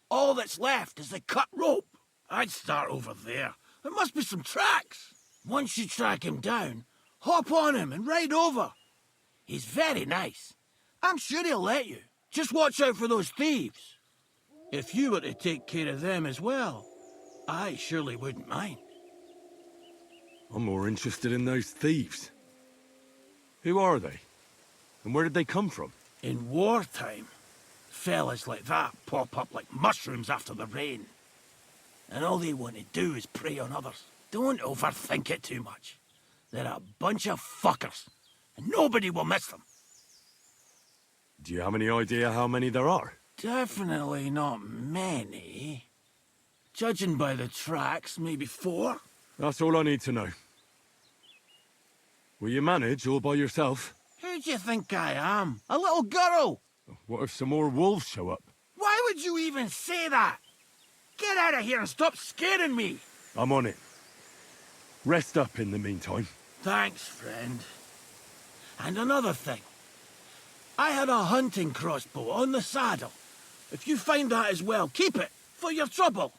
D: All that's left is the cut rope. I'd start over there. There must be some tracks. Once you track him down, hop on him and ride over. He's very nice. I'm sure he'll let you. Just watch out for those thieves. If you were to take care of them as well, I surely wouldn't mind.
B: I'm more interested in those thieves. Who are they? And where did they come from?
D: In wartime, fellas like that pop up like mushrooms after the rain. And all they want to do is prey on others. Don't overthink it too much. They're a bunch of fuckers, and nobody will miss them.
B: Do you have any idea how many there are?
D: Definitely not many. Judging by the tracks, maybe 4.
B: That's all I need to know. Will you manage all by yourself?
D: Who do you think I am? A little girl?
B: What if some more wolves show up?
D: Why would you even say that? Get out of here and stop scaring me!
B: I'm on it. Rest up in the meantime.
D: Thanks, friend. And another thing. I had a hunting crossbow on the saddle. If you find that as well, keep it, for your trouble.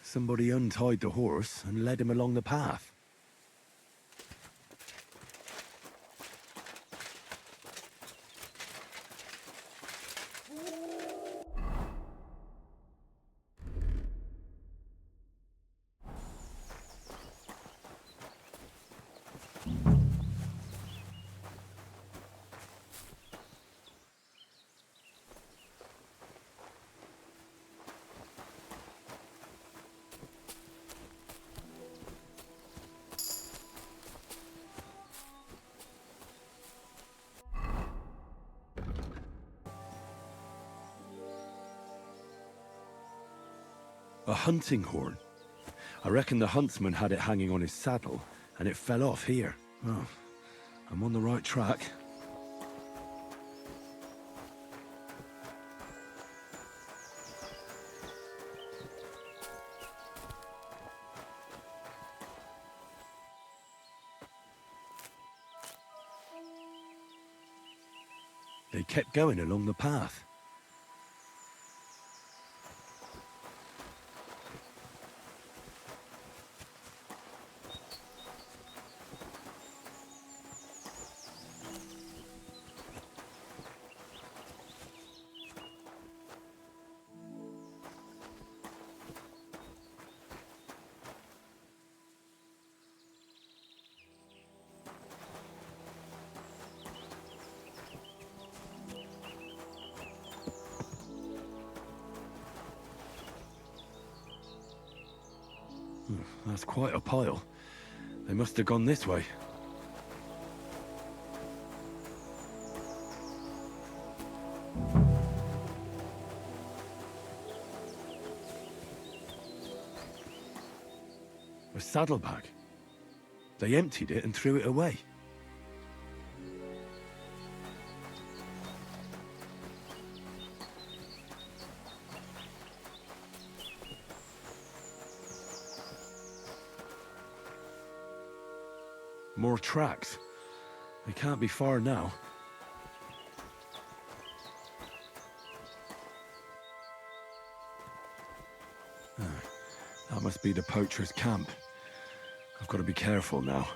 B: Somebody untied the horse and led him along the path. A hunting horn. I reckon the huntsman had it hanging on his saddle, and it fell off here. Oh, I'm on the right track. They kept going along the path. That's quite a pile. They must have gone this way. A saddlebag. They emptied it and threw it away. More tracks. They can't be far now. That must be the poacher's camp. I've got to be careful now.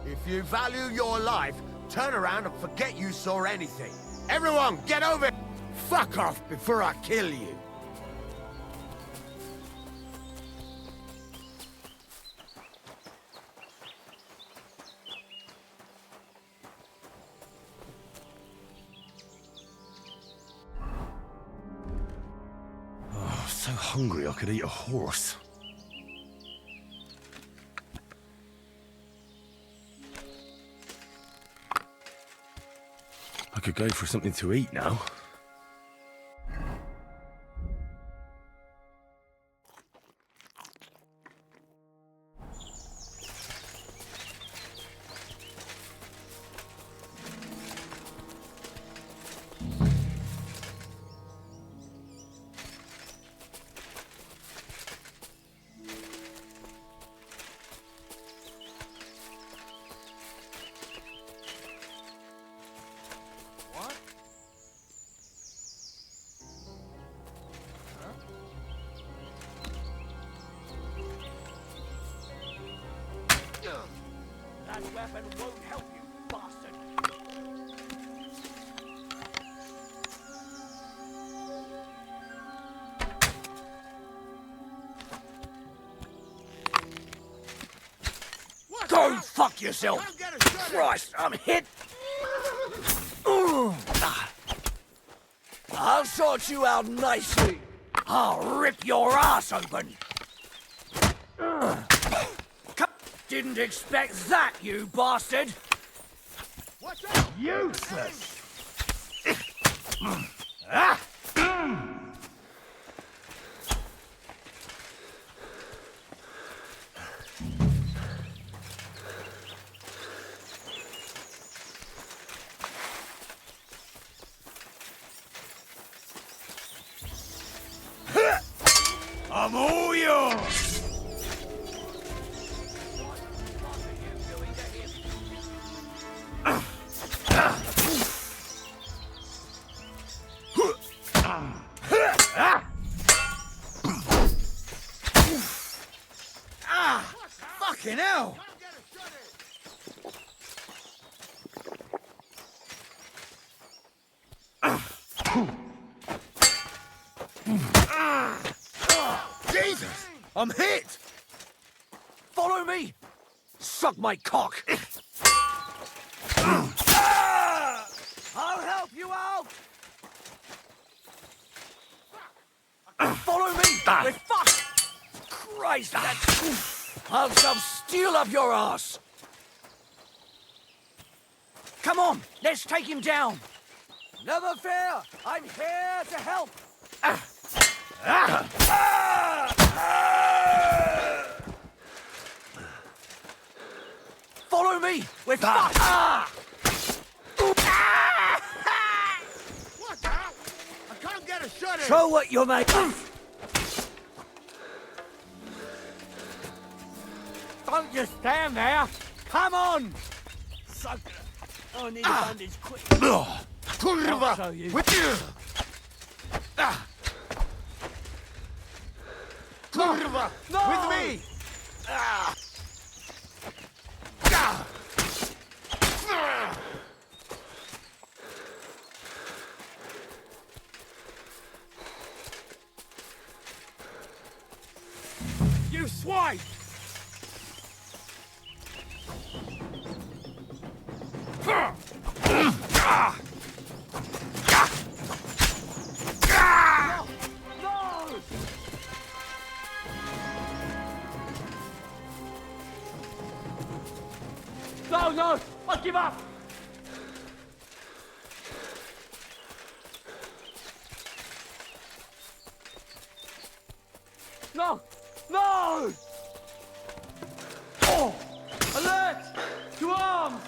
D: If you value your life, turn around and forget you saw anything. Everyone, get over it! Fuck off before I kill you!
B: Oh, so hungry I could eat a horse. I could go for something to eat now.
A: That weapon won't help you, bastard! Go fuck yourself! Christ, I'm hit! I'll sort you out nicely. I'll rip your ass open. Didn't expect that, you bastard! What's that? Useless! I'm all yours! Fucking hell! Jesus! I'm hit! Follow me! Suck my cock! I'll help you out! Follow me! We're fucked! Christ, that's... I'll shove steel up your ass! Come on, let's take him down! Never fear, I'm here to help! Follow me! We're fucked!
D: What the hell? I can't get a shot in!
A: Show what you're making! Don't just stand there! Come on! Suck it. I need a bandage quick. I'll show you.
D: Kurwa!
A: No!
D: With me!
B: swine!
M: No, no! I give up! No! No! Oh! Alert! To arms!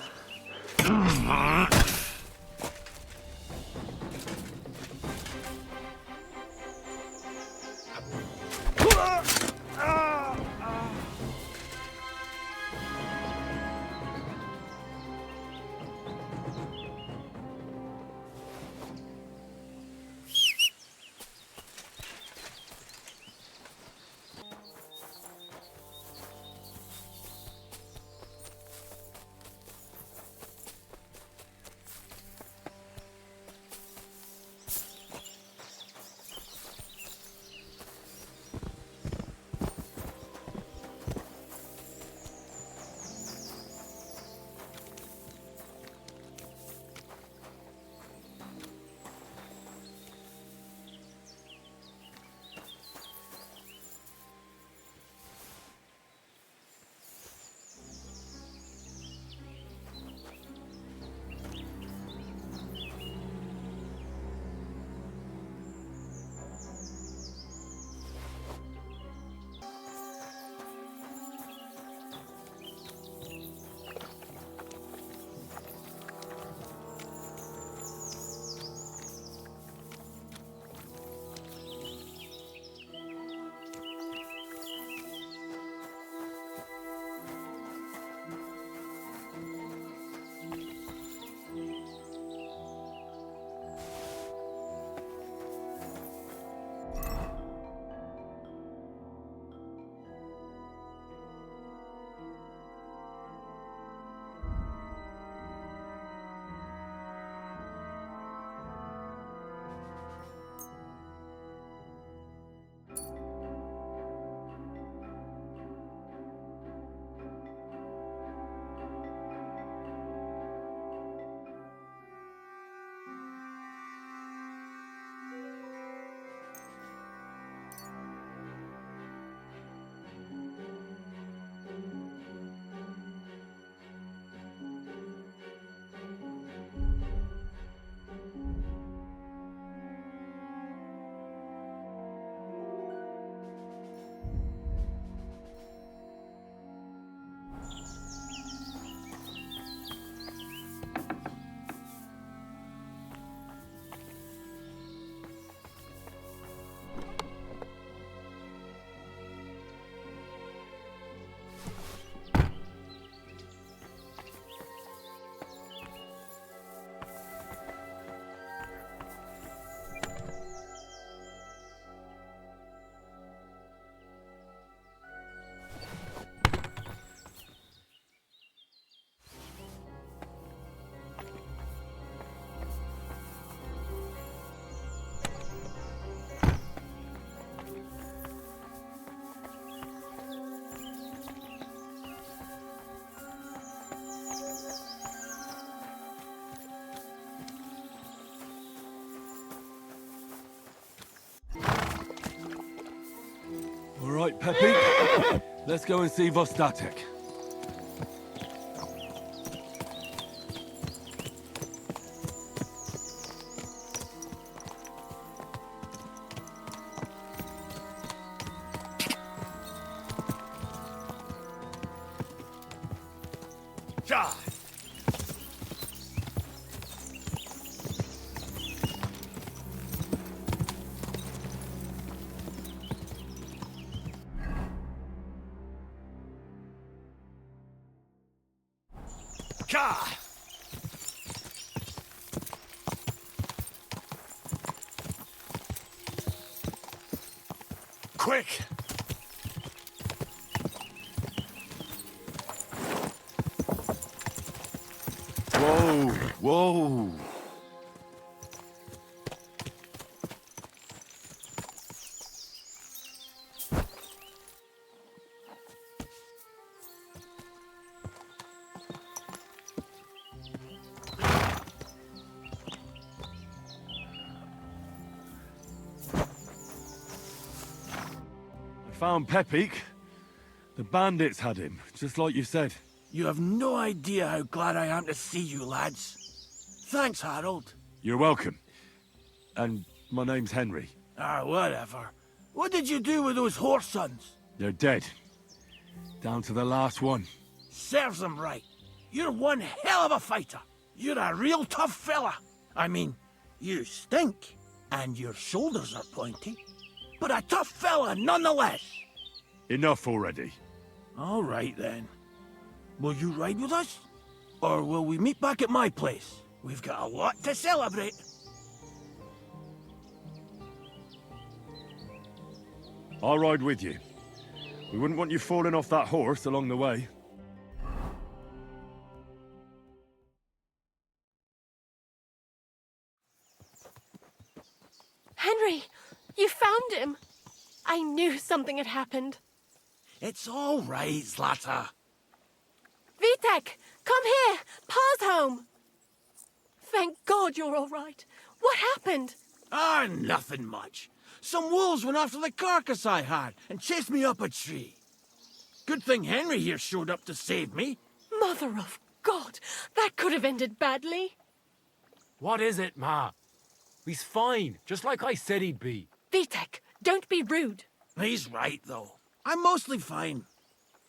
B: All right, Peppy. Let's go and see Vostatek.
D: Quick!
B: Whoa, whoa. Found Pepik. The bandits had him, just like you said.
N: You have no idea how glad I am to see you, lads. Thanks, Harold.
B: You're welcome. And my name's Henry.
N: Ah, whatever. What did you do with those horse sons?
B: They're dead. Down to the last one.
N: Serves them right. You're one hell of a fighter. You're a real tough fella. I mean, you stink, and your shoulders are pointy. But a tough fella nonetheless.
B: Enough already.
N: All right, then. Will you ride with us? Or will we meet back at my place? We've got a lot to celebrate.
B: I'll ride with you. We wouldn't want you falling off that horse along the way.
E: Henry, you found him. I knew something had happened.
N: It's all right, Zlata.
E: Vitek, come here. Pa's home. Thank God you're all right. What happened?
N: Ah, nothing much. Some wolves went after the carcass I had and chased me up a tree. Good thing Henry here showed up to save me.
E: Mother of God, that could have ended badly.
K: What is it, Ma? He's fine, just like I said he'd be.
E: Vitek, don't be rude.
N: He's right, though. I'm mostly fine.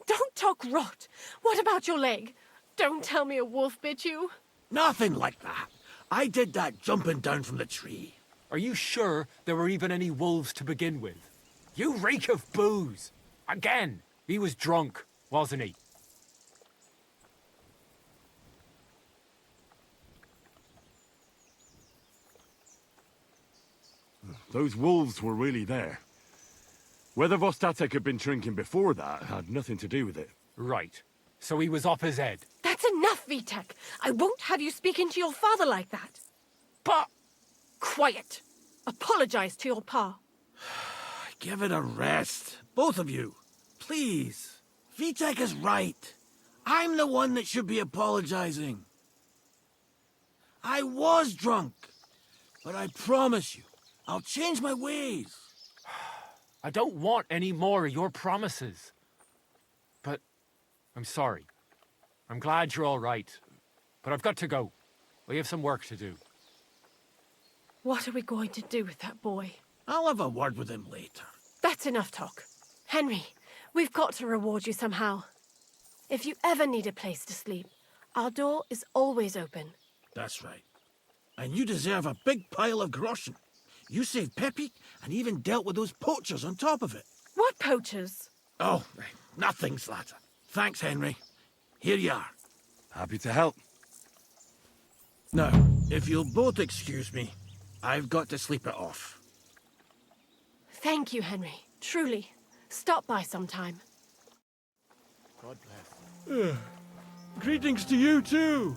E: Don't talk rot. What about your leg? Don't tell me a wolf bit you.
N: Nothing like that. I did that jumping down from the tree.
K: Are you sure there were even any wolves to begin with? You reek of booze. Again, he was drunk, wasn't he?
B: Those wolves were really there. Whether Vostatek had been drinking before that had nothing to do with it.
K: Right. So he was off his head.
E: That's enough, Vitek. I won't have you speaking to your father like that.
K: But...
E: Quiet. Apologize to your pa.
N: Give it a rest. Both of you. Please. Vitek is right. I'm the one that should be apologizing. I was drunk. But I promise you, I'll change my ways.
K: I don't want any more of your promises. But I'm sorry. I'm glad you're all right. But I've got to go. We have some work to do.
E: What are we going to do with that boy?
N: I'll have a word with him later.
E: That's enough talk. Henry, we've got to reward you somehow. If you ever need a place to sleep, our door is always open.
N: That's right. And you deserve a big pile of groschen. You saved Pepik and even dealt with those poachers on top of it.
E: What poachers?
N: Oh, nothing, Zlata. Thanks, Henry. Here you are.
B: Happy to help.
N: Now, if you'll both excuse me, I've got to sleep it off.
E: Thank you, Henry. Truly. Stop by sometime.
N: God bless. Greetings to you, too.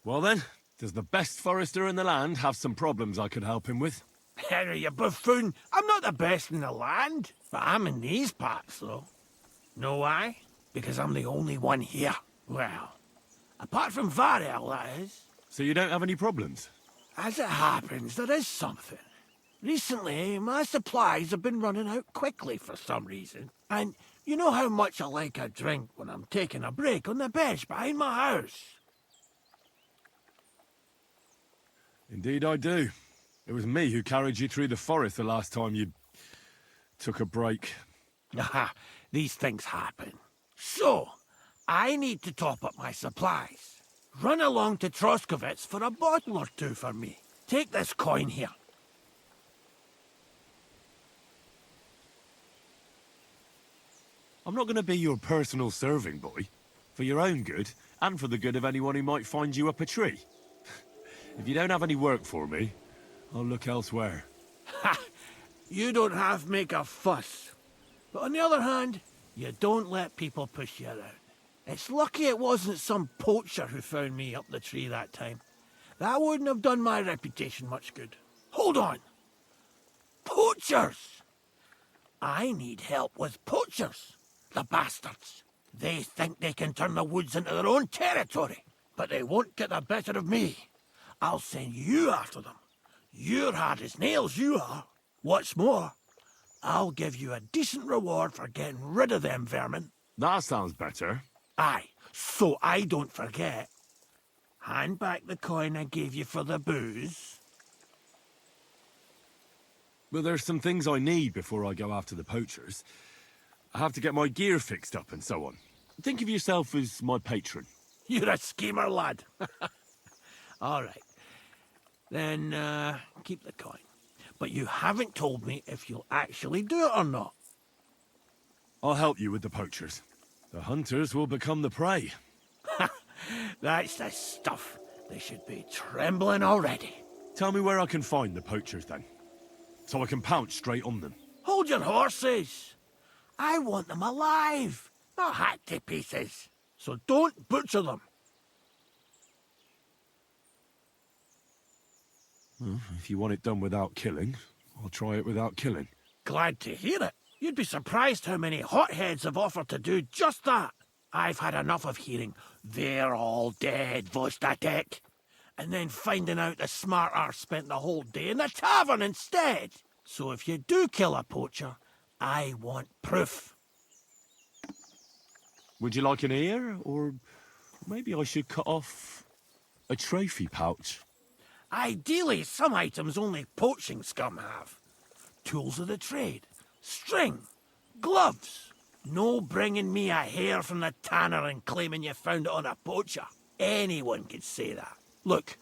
B: Well then, does the best forester in the land have some problems I could help him with?
N: Henry, you buffoon. I'm not the best in the land, but I'm in these parts, though. Know why? Because I'm the only one here. Well, apart from Varel, that is.
B: So you don't have any problems?
N: As it happens, there is something. Recently, my supplies have been running out quickly for some reason. And you know how much I like a drink when I'm taking a break on the bench behind my house.
B: Indeed I do. It was me who carried you through the forest the last time you took a break.
N: Aha, these things happen. So, I need to top up my supplies. Run along to Troskovets for a bottle or two for me. Take this coin here.
B: I'm not going to be your personal serving boy. For your own good, and for the good of anyone who might find you up a tree. If you don't have any work for me, I'll look elsewhere.
N: Ha! You don't half make a fuss. But on the other hand, you don't let people push you around. It's lucky it wasn't some poacher who found me up the tree that time. That wouldn't have done my reputation much good. Hold on! Poachers! I need help with poachers. The bastards. They think they can turn the woods into their own territory, but they won't get the better of me. I'll send you after them. You're hard as nails, you are. What's more, I'll give you a decent reward for getting rid of them vermin.
B: That sounds better.
N: Aye, so I don't forget. Hand back the coin I gave you for the booze.
B: But there's some things I need before I go after the poachers. I have to get my gear fixed up and so on. Think of yourself as my patron.
N: You're a schemer, lad. All right. Then, keep the coin. But you haven't told me if you'll actually do it or not.
B: I'll help you with the poachers. The hunters will become the prey.
N: That's the stuff. They should be trembling already.
B: Tell me where I can find the poachers, then. So I can pounce straight on them.
N: Hold your horses. I want them alive, not hacked to pieces. So don't butcher them.
B: Well, if you want it done without killing, I'll try it without killing.
N: Glad to hear it. You'd be surprised how many hotheads have offered to do just that. I've had enough of hearing, "They're all dead, Vostatek," and then finding out the smart arse spent the whole day in the tavern instead. So if you do kill a poacher, I want proof.
B: Would you like an ear? Or maybe I should cut off a trophy pouch?
N: Ideally, some items only poaching scum have. Tools of the trade, string, gloves. No bringing me a hair from the tanner and claiming you found it on a poacher. Anyone could say that. Look,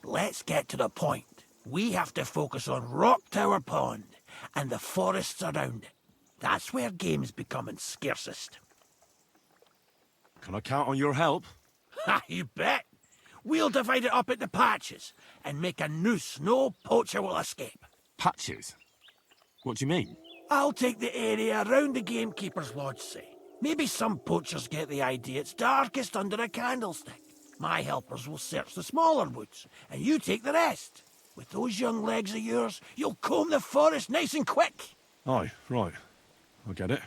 N: let's get to the point. We have to focus on Rock Tower Pond and the forests around it. That's where game's becoming scarcest.
B: Can I count on your help?
N: Ha, you bet. We'll divide it up into patches and make a noose no poacher will escape.
B: Patches? What do you mean?
N: I'll take the area around the gamekeeper's lodge, say. Maybe some poachers get the idea it's darkest under a candlestick. My helpers will search the smaller woods, and you take the rest. With those young legs of yours, you'll comb the forest nice and quick.
B: Aye, right. I get it.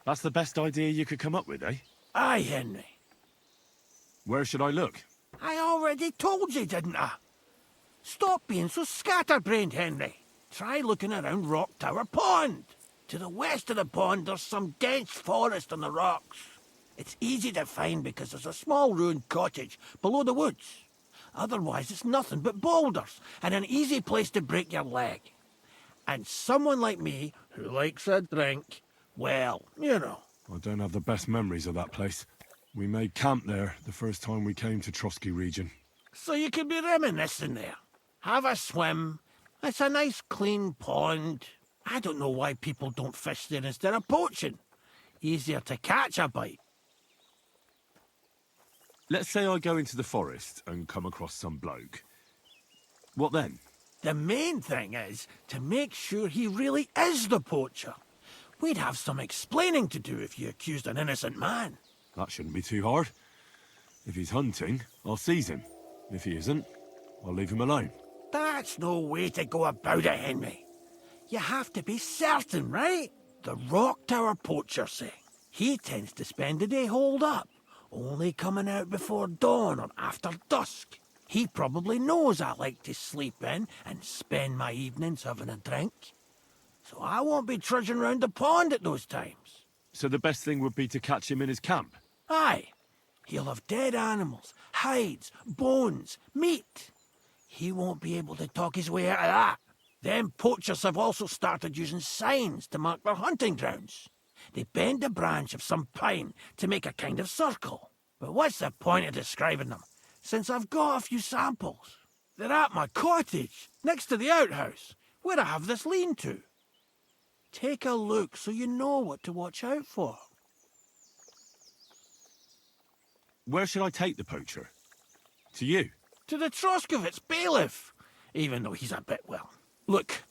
B: That's the best idea you could come up with, eh?
N: Aye, Henry.
B: Where should I look?
N: I already told you, didn't I? Stop being so scatterbrained, Henry. Try looking around Rock Tower Pond. To the west of the pond, there's some dense forest on the rocks. It's easy to find because there's a small ruined cottage below the woods. Otherwise, it's nothing but boulders and an easy place to break your leg. And someone like me, who likes a drink, well, you know.
B: I don't have the best memories of that place. We made camp there the first time we came to Trotsky region.
N: So you can be reminiscing there. Have a swim. It's a nice clean pond. I don't know why people don't fish there instead of poaching. Easier to catch a bite.
B: Let's say I go into the forest and come across some bloke. What then?
N: The main thing is to make sure he really is the poacher. We'd have some explaining to do if you accused an innocent man.
B: That shouldn't be too hard. If he's hunting, I'll seize him. If he isn't, I'll leave him alone.
N: That's no way to go about it, Henry. You have to be certain, right? The Rock Tower poacher, say. He tends to spend the day holed up, only coming out before dawn or after dusk. He probably knows I like to sleep in and spend my evenings having a drink. So I won't be trudging round the pond at those times.
B: So the best thing would be to catch him in his camp?
N: Aye. He'll have dead animals, hides, bones, meat. He won't be able to talk his way out of that. Them poachers have also started using signs to mark their hunting grounds. They bend a branch of some pine to make a kind of circle. But what's the point of describing them, since I've got a few samples? They're at my cottage, next to the outhouse, where I have this lean-to. Take a look so you know what to watch out for.
B: Where should I take the poacher? To you?
N: To the Troskovitz bailiff, even though he's a bit, well... Look,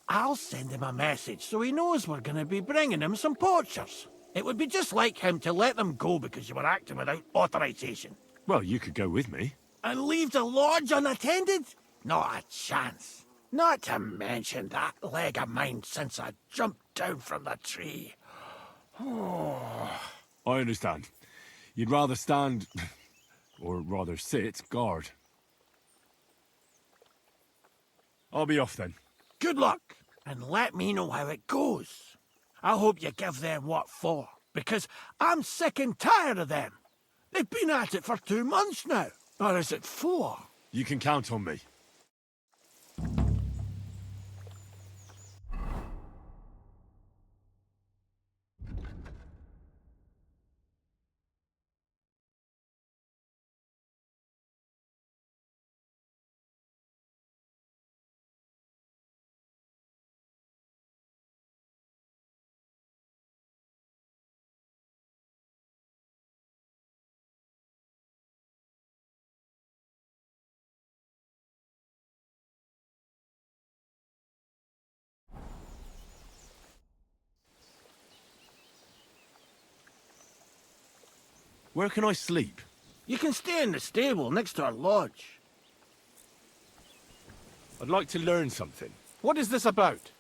N: I'll send him a message so he knows we're going to be bringing him some poachers. It would be just like him to let them go because you were acting without authorization.
B: Well, you could go with me.
N: And leave the lodge unattended? Not a chance. Not to mention that leg of mine since I jumped down from the tree.
B: I understand. You'd rather stand, or rather sit, guard. I'll be off then.
N: Good luck, and let me know how it goes. I hope you give them what for, because I'm sick and tired of them. They've been at it for 2 months now. Or is it 4?
B: You can count on me. Where can I sleep?
N: You can stay in the stable next to our lodge.
B: I'd like to learn something.
N: What is this about?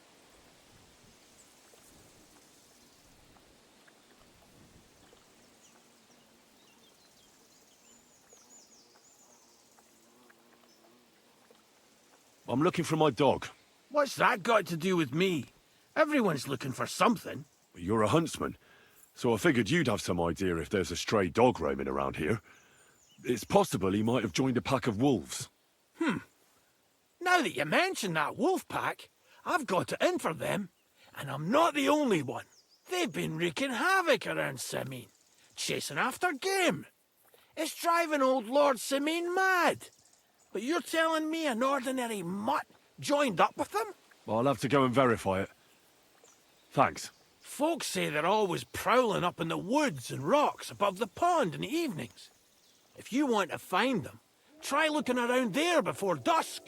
B: I'm looking for my dog.
N: What's that got to do with me? Everyone's looking for something.
B: You're a huntsman, so I figured you'd have some idea if there's a stray dog roaming around here. It's possible he might have joined a pack of wolves.
N: Now that you mention that wolf pack, I've got it in for them. And I'm not the only one. They've been wreaking havoc around Simene, chasing after game. It's driving old Lord Simene mad. But you're telling me an ordinary mutt joined up with them?
B: I'll have to go and verify it. Thanks.
N: Folks say they're always prowling up in the woods and rocks above the pond in the evenings. If you want to find them, try looking around there before dusk.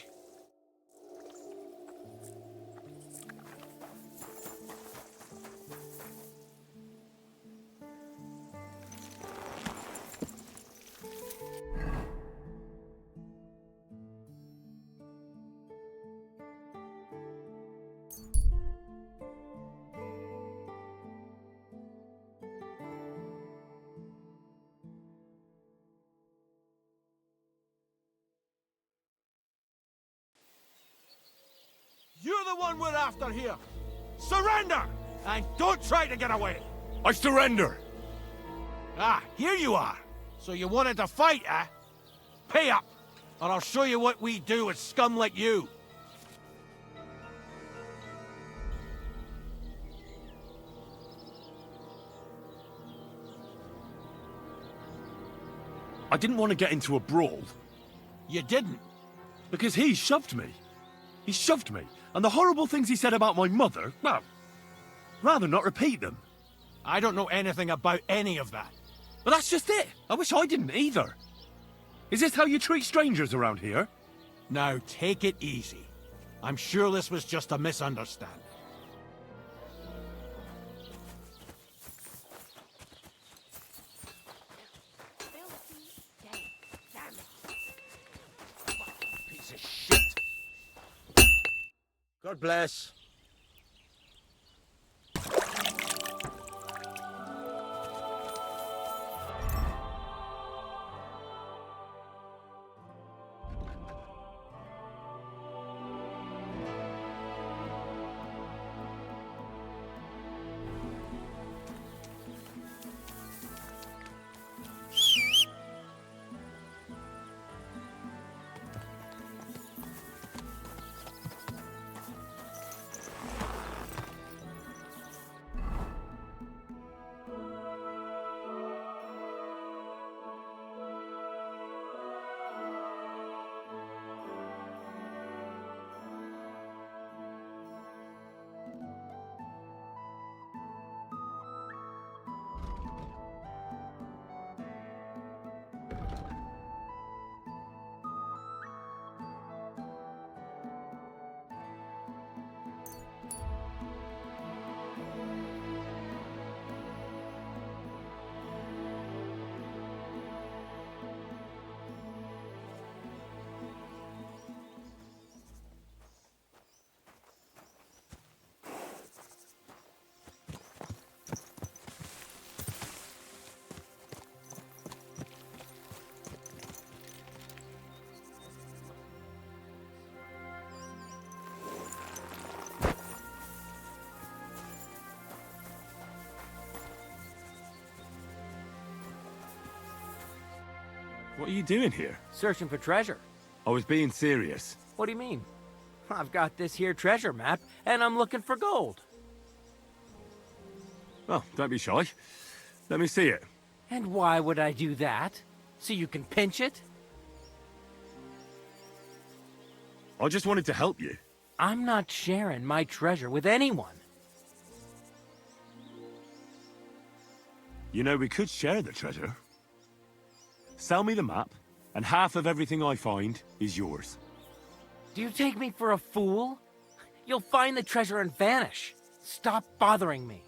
N: You're the one we're after here. Surrender! And don't try to get away.
B: I surrender!
N: Ah, here you are. So you wanted to fight, eh? Pay up, or I'll show you what we do with scum like you.
B: I didn't want to get into a brawl.
N: You didn't?
B: Because he shoved me. He shoved me. And the horrible things he said about my mother, well, rather not repeat them.
N: I don't know anything about any of that.
B: But that's just it. I wish I didn't either. Is this how you treat strangers around here?
N: Now, take it easy. I'm sure this was just a misunderstanding. Piece of shit. God bless.
B: What are you doing here?
O: Searching for treasure.
B: I was being serious.
O: What do you mean? I've got this here treasure map, and I'm looking for gold.
B: Well, don't be shy. Let me see it.
O: And why would I do that? So you can pinch it?
B: I just wanted to help you.
O: I'm not sharing my treasure with anyone.
B: You know, we could share the treasure. Sell me the map, and half of everything I find is yours.
O: Do you take me for a fool? You'll find the treasure and vanish. Stop bothering me.